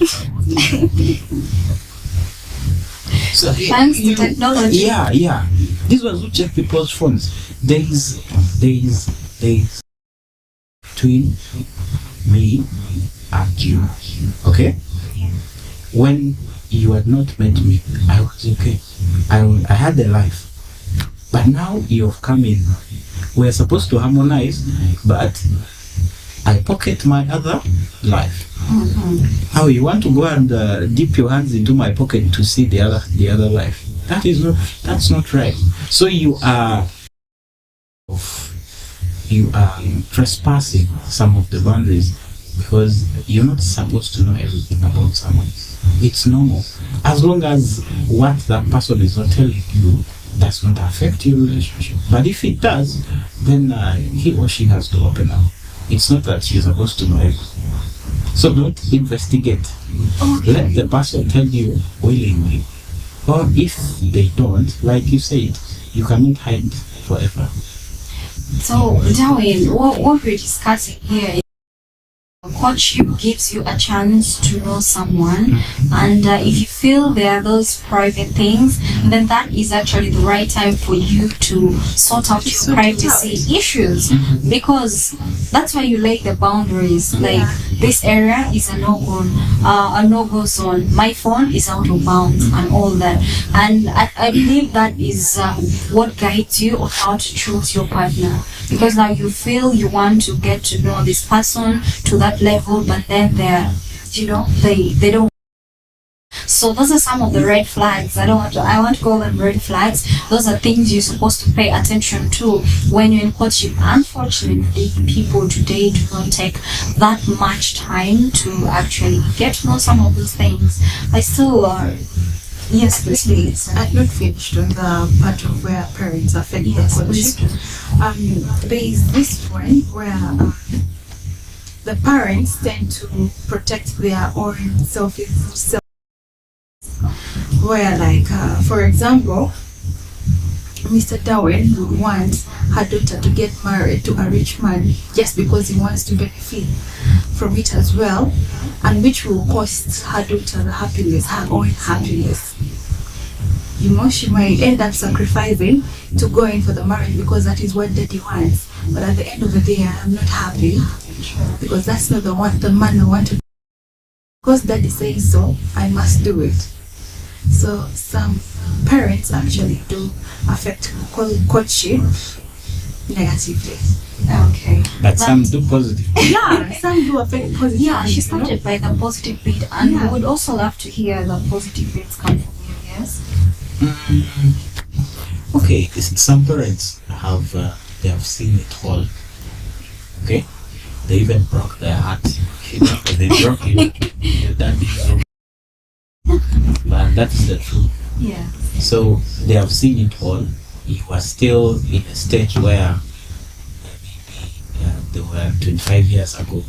So, Thanks to technology. Yeah. These ones who check people's phones. There is between me and you. Okay? When you had not met me, I was okay. I had a life. But now you've come in. We're supposed to harmonize, but I pocket my other life. How you want to go and dip your hands into my pocket to see the other life? That's not right. So you are trespassing some of the boundaries, because you're not supposed to know everything about someone. It's normal, as long as what that person is not telling you does not affect your relationship. But if it does, then he or she has to open up. It's not that you're supposed to know everything. So don't investigate. Okay. Let the person tell you willingly. Or if they don't, like you said, you cannot hide forever. So, Darwin, what we're discussing here is courtship gives you a chance to know someone, and if you feel there are those private things, then that is actually the right time for you to sort out your privacy issues, because that's why you lay the boundaries. Like, this area is a no-go zone. My phone is out of bounds and all that. And I believe that is what guides you on how to choose your partner, because now you feel you want to get to know this person to that level, but then they don't. So those are some of the red flags. I want to call them red flags. Those are things you're supposed to pay attention to when you're in courtship. Unfortunately, people today do not take that much time to actually get to know some of those things. I still yes, please. I'm not finished on the part of where parents affect the courtship. There is this one where the parents tend to protect their own self, where, like, for example, Mr. Darwin would want her daughter to get married to a rich man just because he wants to benefit from it as well, and which will cost her daughter the happiness, her own happiness. You know, she might end up sacrificing to go in for the marriage because that is what daddy wants. But at the end of the day, I'm not happy because that's not the man I want to do. Because daddy says so, I must do it. So some parents actually do affect courtship negatively. Okay. But some do positive. Yeah, some do affect positive. Yeah, she started by the positive bit, and we would also love to hear the positive bits come from you. Yes. Okay, some parents have they have seen it all. Okay, they even broke their heart. They broke it. Your dad is That is the truth. Yeah. So they have seen it all. You are still in a stage where maybe they were 25 years ago.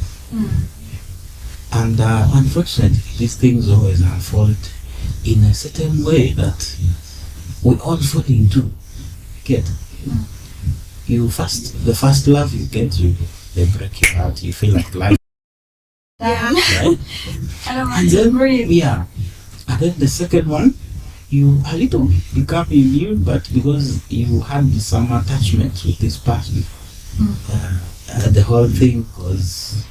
And unfortunately, these things always unfold in a certain way that we all fall into. Get the first love you get, they break your heart. You feel like life. Yeah. Right? I don't want And to then, breathe. yeah. And then the second one, you a little become immune, but because you had some attachment with this person, the whole thing was.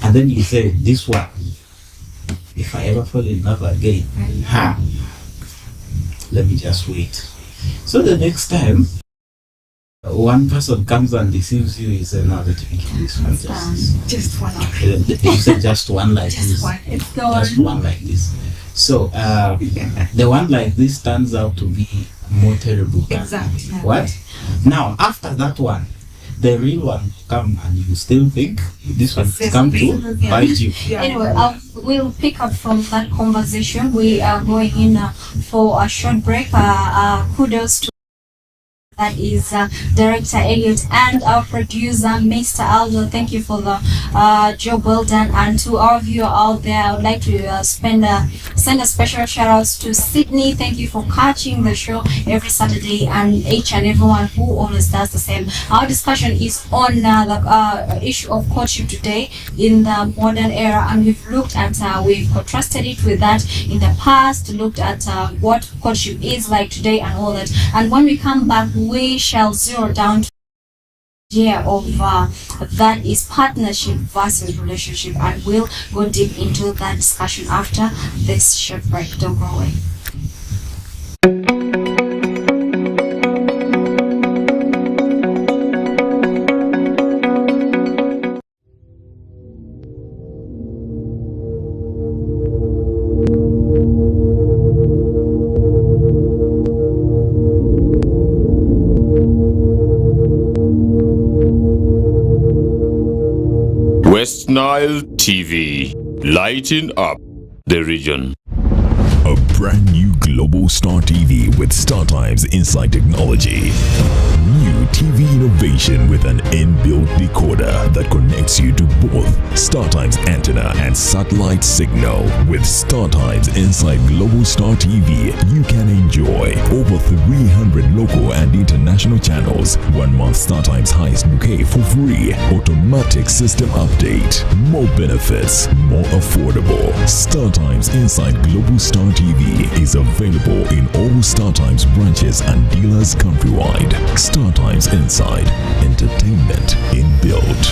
And then you say, this one, if I ever fall in love again, let me just wait. So the next time one person comes and deceives you, you say, no, let me give this one Just one. you say just one like Just this. one. It's Just gone. one like this. So the one like this turns out to be more terrible. Exactly. What? Now, after that one, the real one will come and you still think this one has come to bite you. Yeah. Anyway, we'll pick up from that conversation. We are going in for a short break. Kudos to that is Director Ayot and our producer, Mr. Aldo. Thank you for the job well done. And to our viewer out there, I would like to send a special shout outs to Sydney. Thank you for catching the show every Saturday, and each and everyone who always does the same. Our discussion is on the issue of courtship today in the modern era, and we've looked at, we've contrasted it with that in the past, looked at what courtship is like today and all that. And when we come back, we shall zero down to the idea of that is partnership versus relationship, and we'll go deep into that discussion after this short break. Don't go away. Westnile TV, lighting up the region. A brand new Global Star TV with StarTimes Inside Technology. New TV innovation with an inbuilt decoder that connects you to both StarTimes antenna and satellite signal. With StarTimes Inside Global Star TV, you can enjoy over 300 local and international channels, 1 month StarTimes highest bouquet for free, automatic system update, more benefits, more affordable. StarTimes Inside Global Star TV is available in all StarTimes branches and dealers countrywide. StarTimes Inside, entertainment inbuilt.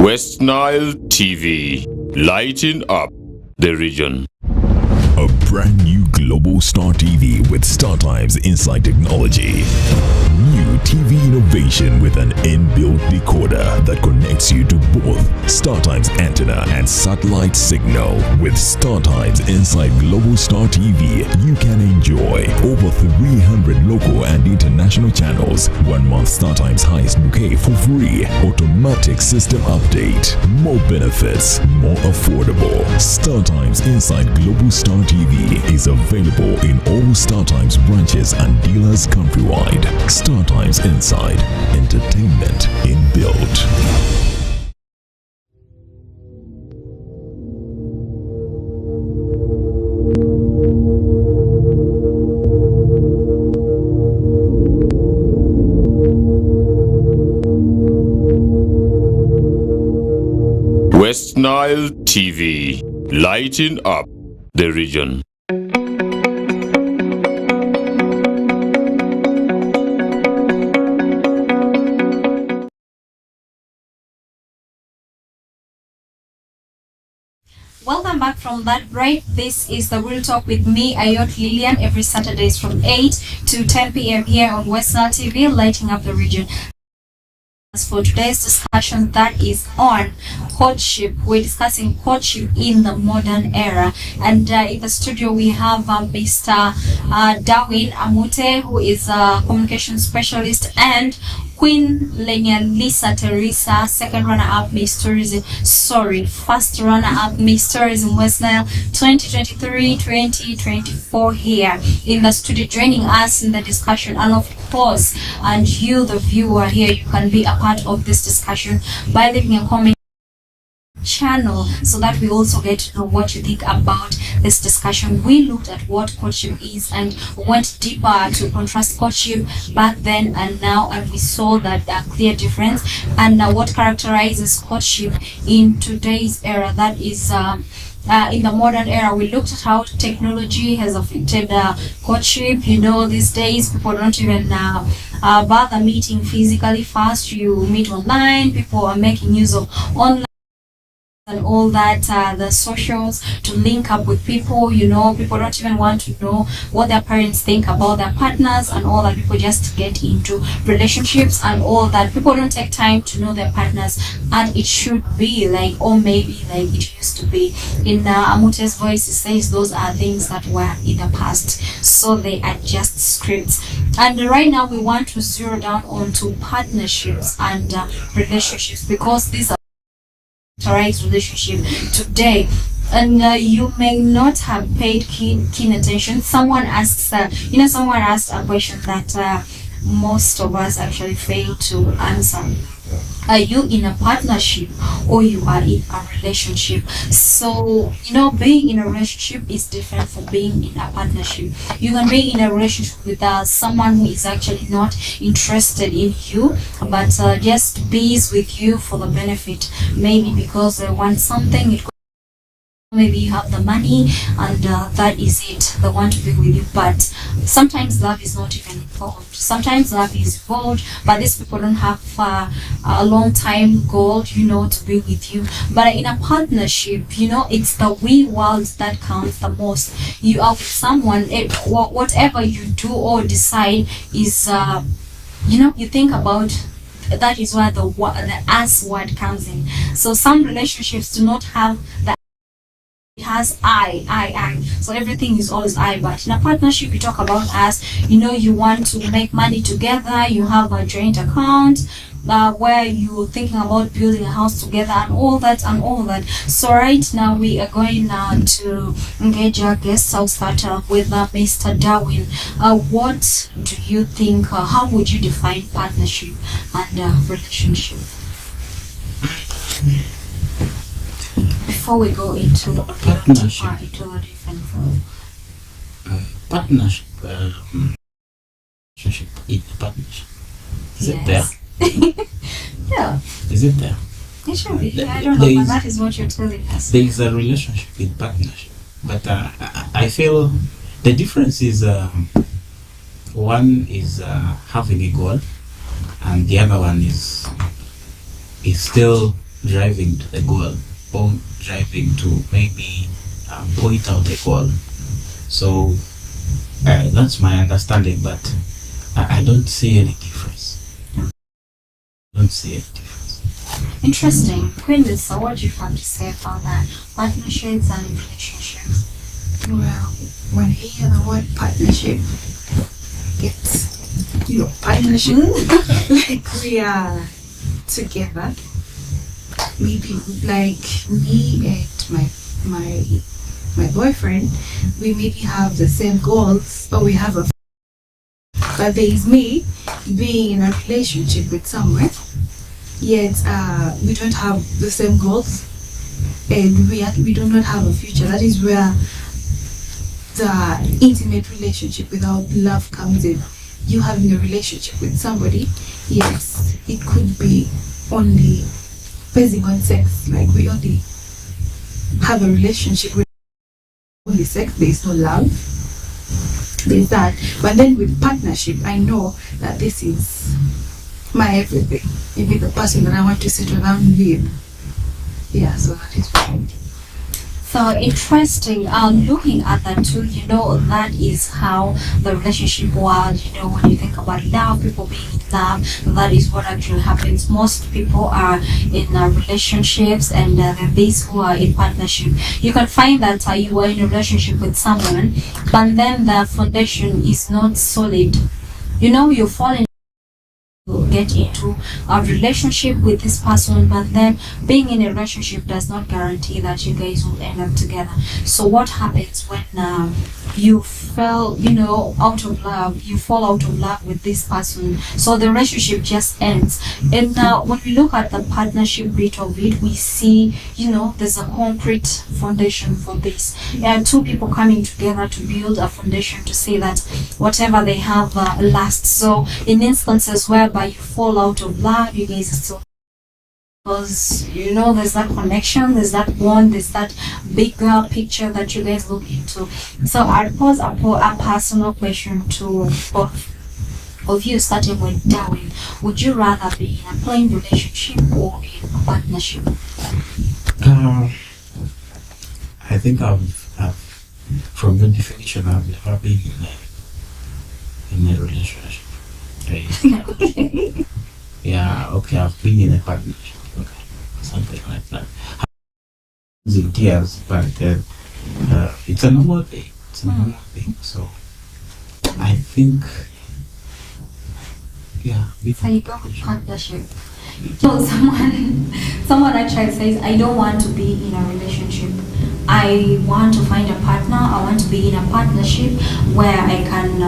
Westnile TV, lighting up the region. A brand new Global Star TV with StarTimes Inside Technology. New TV innovation with an inbuilt decoder that connects you to both StarTimes antenna and satellite signal. With StarTimes Inside Global Star TV, you can enjoy over 300 local and international channels, 1 month StarTimes highest bouquet for free, automatic system update, more benefits, more affordable. StarTimes Inside Global Star TV is available in all StarTimes branches and dealers countrywide. StarTimes Inside, entertainment inbuilt. Westnile TV, lighting up the region. Welcome back from that break. This is the Real Talk with me, Ayot, Lillian, every Saturdays from 8 to 10 p.m. here on Westnile TV, lighting up the region. As for today's discussion, that is on courtship. We're discussing courtship in the modern era. And in the studio, we have Mr. Darwin Amute, who is a communication specialist, and Queen Lillian Lisa Teresa, second runner-up Miss Tourism, first runner-up Miss Tourism Westnile 2023-2024 here in the studio, joining us in the discussion. And of course, and you, the viewer here, you can be a part of this discussion by leaving a comment channel so that we also get to know what you think about this discussion. We looked at what courtship is and went deeper to contrast courtship back then and now, and we saw that there are clear difference and what characterizes courtship in today's era, that is in the modern era. We looked at how technology has affected courtship. You know, these days people don't even bother meeting physically. First you meet online, people are making use of online and all that, the socials to link up with people. You know, people don't even want to know what their parents think about their partners and all that. People just get into relationships and all that. People don't take time to know their partners, and it should be like, or maybe like it used to be. In Amute's voice, it says those are things that were in the past, so they are just scripts. And right now we want to zero down onto partnerships and relationships, because these are relationship today. And you may not have paid keen attention. Someone asked a question that most of us actually fail to answer. Are you in a partnership or you are in a relationship? So, you know, being in a relationship is different from being in a partnership. You can be in a relationship with someone who is actually not interested in you, but just bees with you for the benefit. Maybe because they want something. Maybe you have the money and that is it. They want to be with you. But sometimes love is not even involved. Sometimes love is involved, but these people don't have a long time goal, you know, to be with you. But in a partnership, you know, it's the we world that counts the most. You are with someone, whatever you do or decide is, you know, you think about. That is where the us word comes in. So some relationships do not have the. It has I. So everything is always I. But in a partnership, you talk about us. You know, you want to make money together. You have a joint account where you're thinking about building a house together and all that. So right now we are going to engage our guests. I'll start with Mr. Darwin. What do you think? How would you define partnership and relationship? Before we go into the partnership, partnership, relationship in partnership. Is it there? Yeah. Is it there? It should be. I don't know, but that is what you're telling us. There is a relationship in partnership, but I feel the difference is one is having a goal, and the other one is still driving to the goal, or driving to maybe point out a goal. So that's my understanding, but I don't see any difference. Interesting. Queen Lisa, what do you have to say about that? Partnerships and relationships. Well, when I hear the word partnership, it's, you know, partnership, like we are together. Maybe like me and my boyfriend, we maybe have the same goals, or we have but there is me being in a relationship with someone, yet we don't have the same goals, and we do not have a future. That is where the intimate relationship without love comes in. You having a relationship with somebody, yes, it could be only basing on sex. Like we only have a relationship with only sex. There is no love. There's that. But then with partnership, I know that this is my everything. Maybe the person that I want to settle down with. Yeah, so that is fine. So interesting. Looking at that too, that is how the relationship was. When you think about love, people being in love, that is what actually happens. Most people are in relationships, and these who are in partnership, you can find that you are in a relationship with someone, but then the foundation is not solid. You fall in get into a relationship with this person, but then being in a relationship does not guarantee that you guys will end up together. So what happens when you fell out of love, you fall out of love with this person, so the relationship just ends. And when we look at the partnership bit of it, we see there's a concrete foundation for this. Two people coming together to build a foundation to say that whatever they have lasts. So in instances whereby you fall out of love, you guys are still, because there's that connection, there's that bond, there's that bigger picture that you guys look into. So I'll pose a personal question to both of you, starting with Darwin. Would you rather be in a plain relationship or in a partnership? I think I've from the definition, I've never been in a relationship. Okay. Yeah, okay, I've been in a partnership. Okay, something like that. In tears, but it's a normal thing. It's a normal thing. So I think, yeah. So you go with partnership. So someone actually says, I don't want to be in a relationship. I want to find a partner. I want to be in a partnership where I can,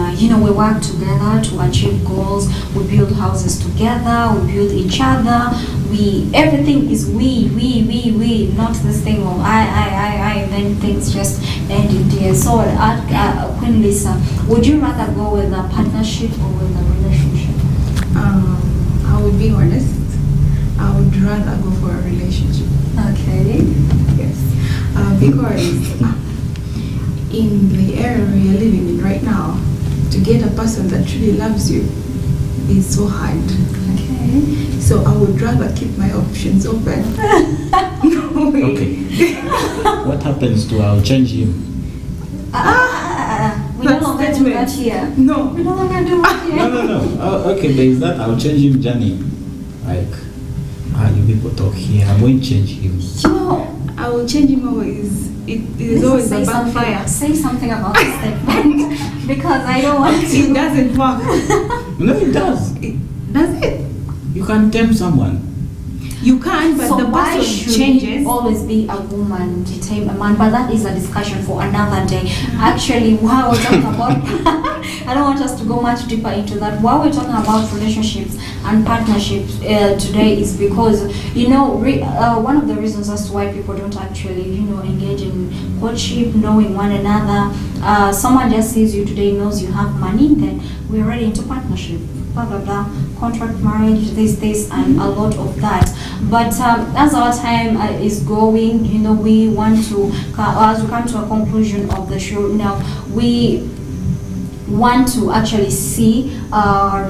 we work together to achieve goals. We build houses together. We build each other. Everything is we, not this thing of I. Then things just end in tears. So, Queen Lisa, would you rather go with a partnership or with a relationship? I would be honest. I would rather go for a relationship. Okay. Yes. Because in the era we are living in right now, to get a person that truly loves you is so hard. Okay. So I would rather keep my options open. Okay. What happens to I'll change him? We no longer do that here. No. We no longer do that here. No. Okay, there is that I'll change him journey. Like, how you people talk here, I won't change him. I will change him always. It is always a backfire. Say something about this statement because I don't want to. It doesn't work. No, it does. Does it? You can tempt someone. You can, but so the why person should changes. It always be a woman to tame a man? But that is a discussion for another day. Actually, while we're talking about, I don't want us to go much deeper into that. While we're talking about relationships and partnerships today is because one of the reasons as to why people don't actually engage in courtship, knowing one another. Someone just sees you today, knows you have money, then we're already into partnership. Blah blah blah, contract marriage, this and a lot of that. But as our time is going, we want to, as we come to a conclusion of the show now, we want to actually see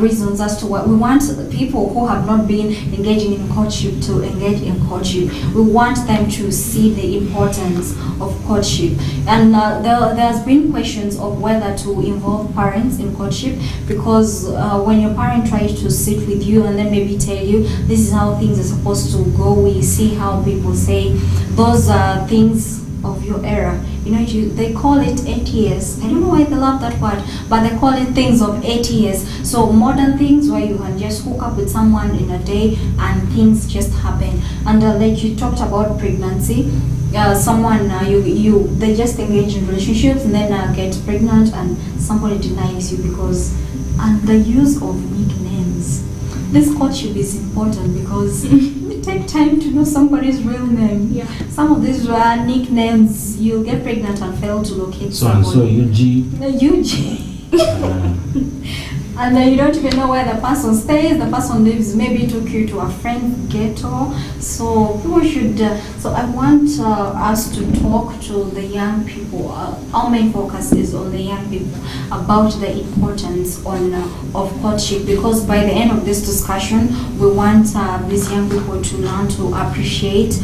reasons as to what we want people who have not been engaging in courtship to engage in courtship. We want them to see the importance of courtship. And there's been questions of whether to involve parents in courtship, because when your parent tries to sit with you and then maybe tell you this is how things are supposed to go, we see how people say those are things of your era. They call it 8 years. I don't know why they love that word, but they call it things of 8 years. So modern things where you can just hook up with someone in a day and things just happen. And like you talked about pregnancy, someone they just engage in relationships and then get pregnant and somebody denies you because, and the use of nicknames. This courtship is important because it takes time to know somebody's real name. Yeah. Some of these nicknames, you'll get pregnant and fail to locate So and so, somebody. UG. UG. and you don't even know where the person stays. The person lives, maybe took you to a friend's ghetto. So people should. So I want us to talk to the young people. Our main focus is on the young people about the importance of courtship, because by the end of this discussion, we want these young people to learn to appreciate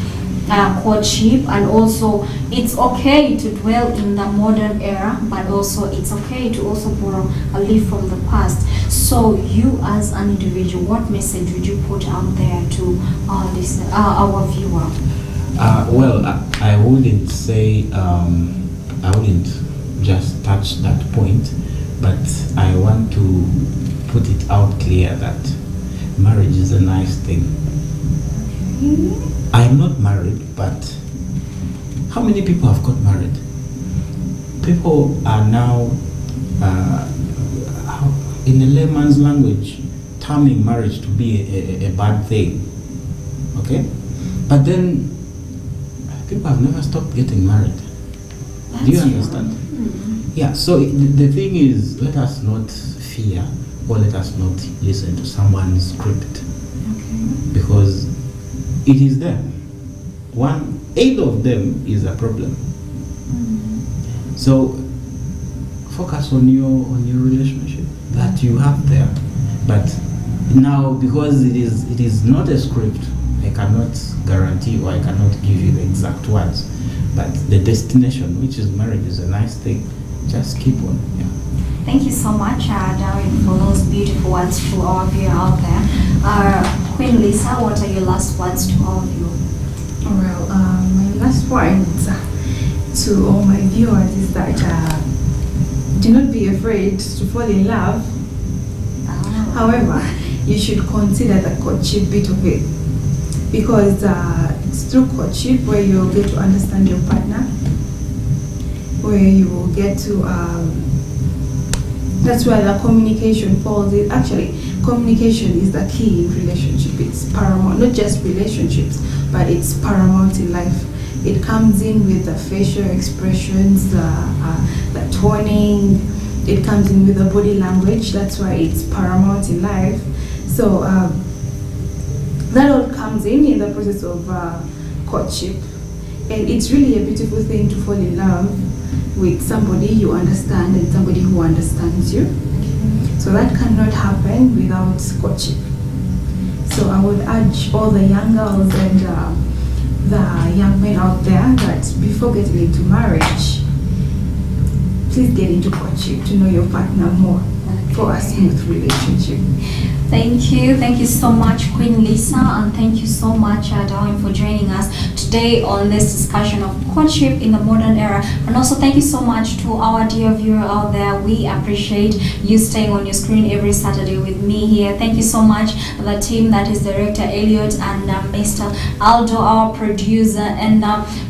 courtship, and also it's okay to dwell in the modern era, but also it's okay to also borrow a leaf from the past. So you as an individual, what message would you put out there to our viewer? Well, I wouldn't say, I wouldn't just touch that point, but I want to put it out clear that marriage is a nice thing. I am not married, but how many people have got married? People are now, in a layman's language, terming marriage to be a bad thing. Okay? But then, people have never stopped getting married. That's Do you understand? Mm-hmm. Yeah, so the thing is, let us not fear, or let us not listen to someone's script. Okay. Because it is them. Either of them is a problem. Mm-hmm. So focus on your relationship that you have there. But now, because it is not a script, I cannot guarantee, or I cannot give you the exact words. But the destination, which is marriage, is a nice thing. Just keep on. Yeah. Thank you so much, Darren, for those beautiful words to all of you out there. Queen Lisa, what are your last words to all of you? Well, my last point to all my viewers is that do not be afraid to fall in love. Oh. However, you should consider the courtship bit of it, because it's through courtship where you'll get to understand your partner, where you will get to that's where the communication falls in. Actually, communication is the key in relationship. It's paramount, not just relationships, but it's paramount in life. It comes in with the facial expressions, the toning. It comes in with the body language. That's why it's paramount in life. So that all comes in the process of courtship, and it's really a beautiful thing to fall in love with somebody you understand and somebody who understands you. So that cannot happen without courtship. So I would urge all the young girls and the young men out there that before getting into marriage, please get into courtship to know your partner more for a smooth relationship. Thank you so much, Queen Lisa, and thank you so much, Darwin, for joining us today on this discussion of courtship in the modern era. And also thank you so much to our dear viewer out there. We appreciate you staying on your screen every Saturday with me here. Thank you so much, the team that is Director Ayot and Mr. Aldo, our producer. And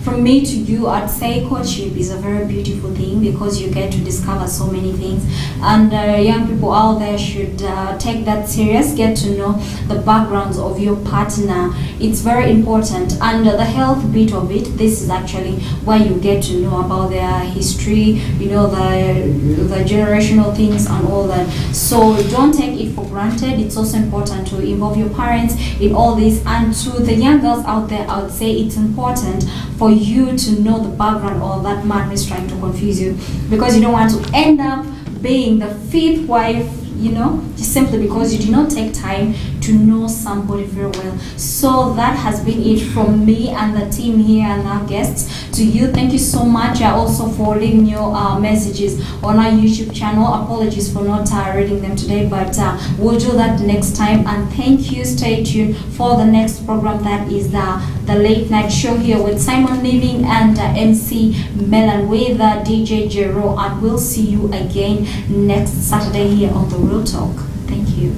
from me to you, I'd say courtship is a very beautiful thing, because you get to discover so many things. And young people out there should take that seriously. Get to know the backgrounds of your partner. It's very important. And the health bit of it, this is actually where you get to know about their history, you know, the generational things and all that. So don't take it for granted. It's also important to involve your parents in all this. And to the young girls out there, I would say it's important for you to know the background of that man who's trying to confuse you, because you don't want to end up being the fifth wife, you know, just simply because you did not take time to know somebody very well. So that has been it from me and the team here and our guests. To you, thank you so much also for leaving your messages on our YouTube channel. Apologies for not reading them today, but we'll do that next time. And thank you. Stay tuned for the next program, that is the late night show here with Simon Living and MC Melon with DJ Jero. And we'll see you again next Saturday here on The Real Talk. Thank you.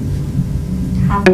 Have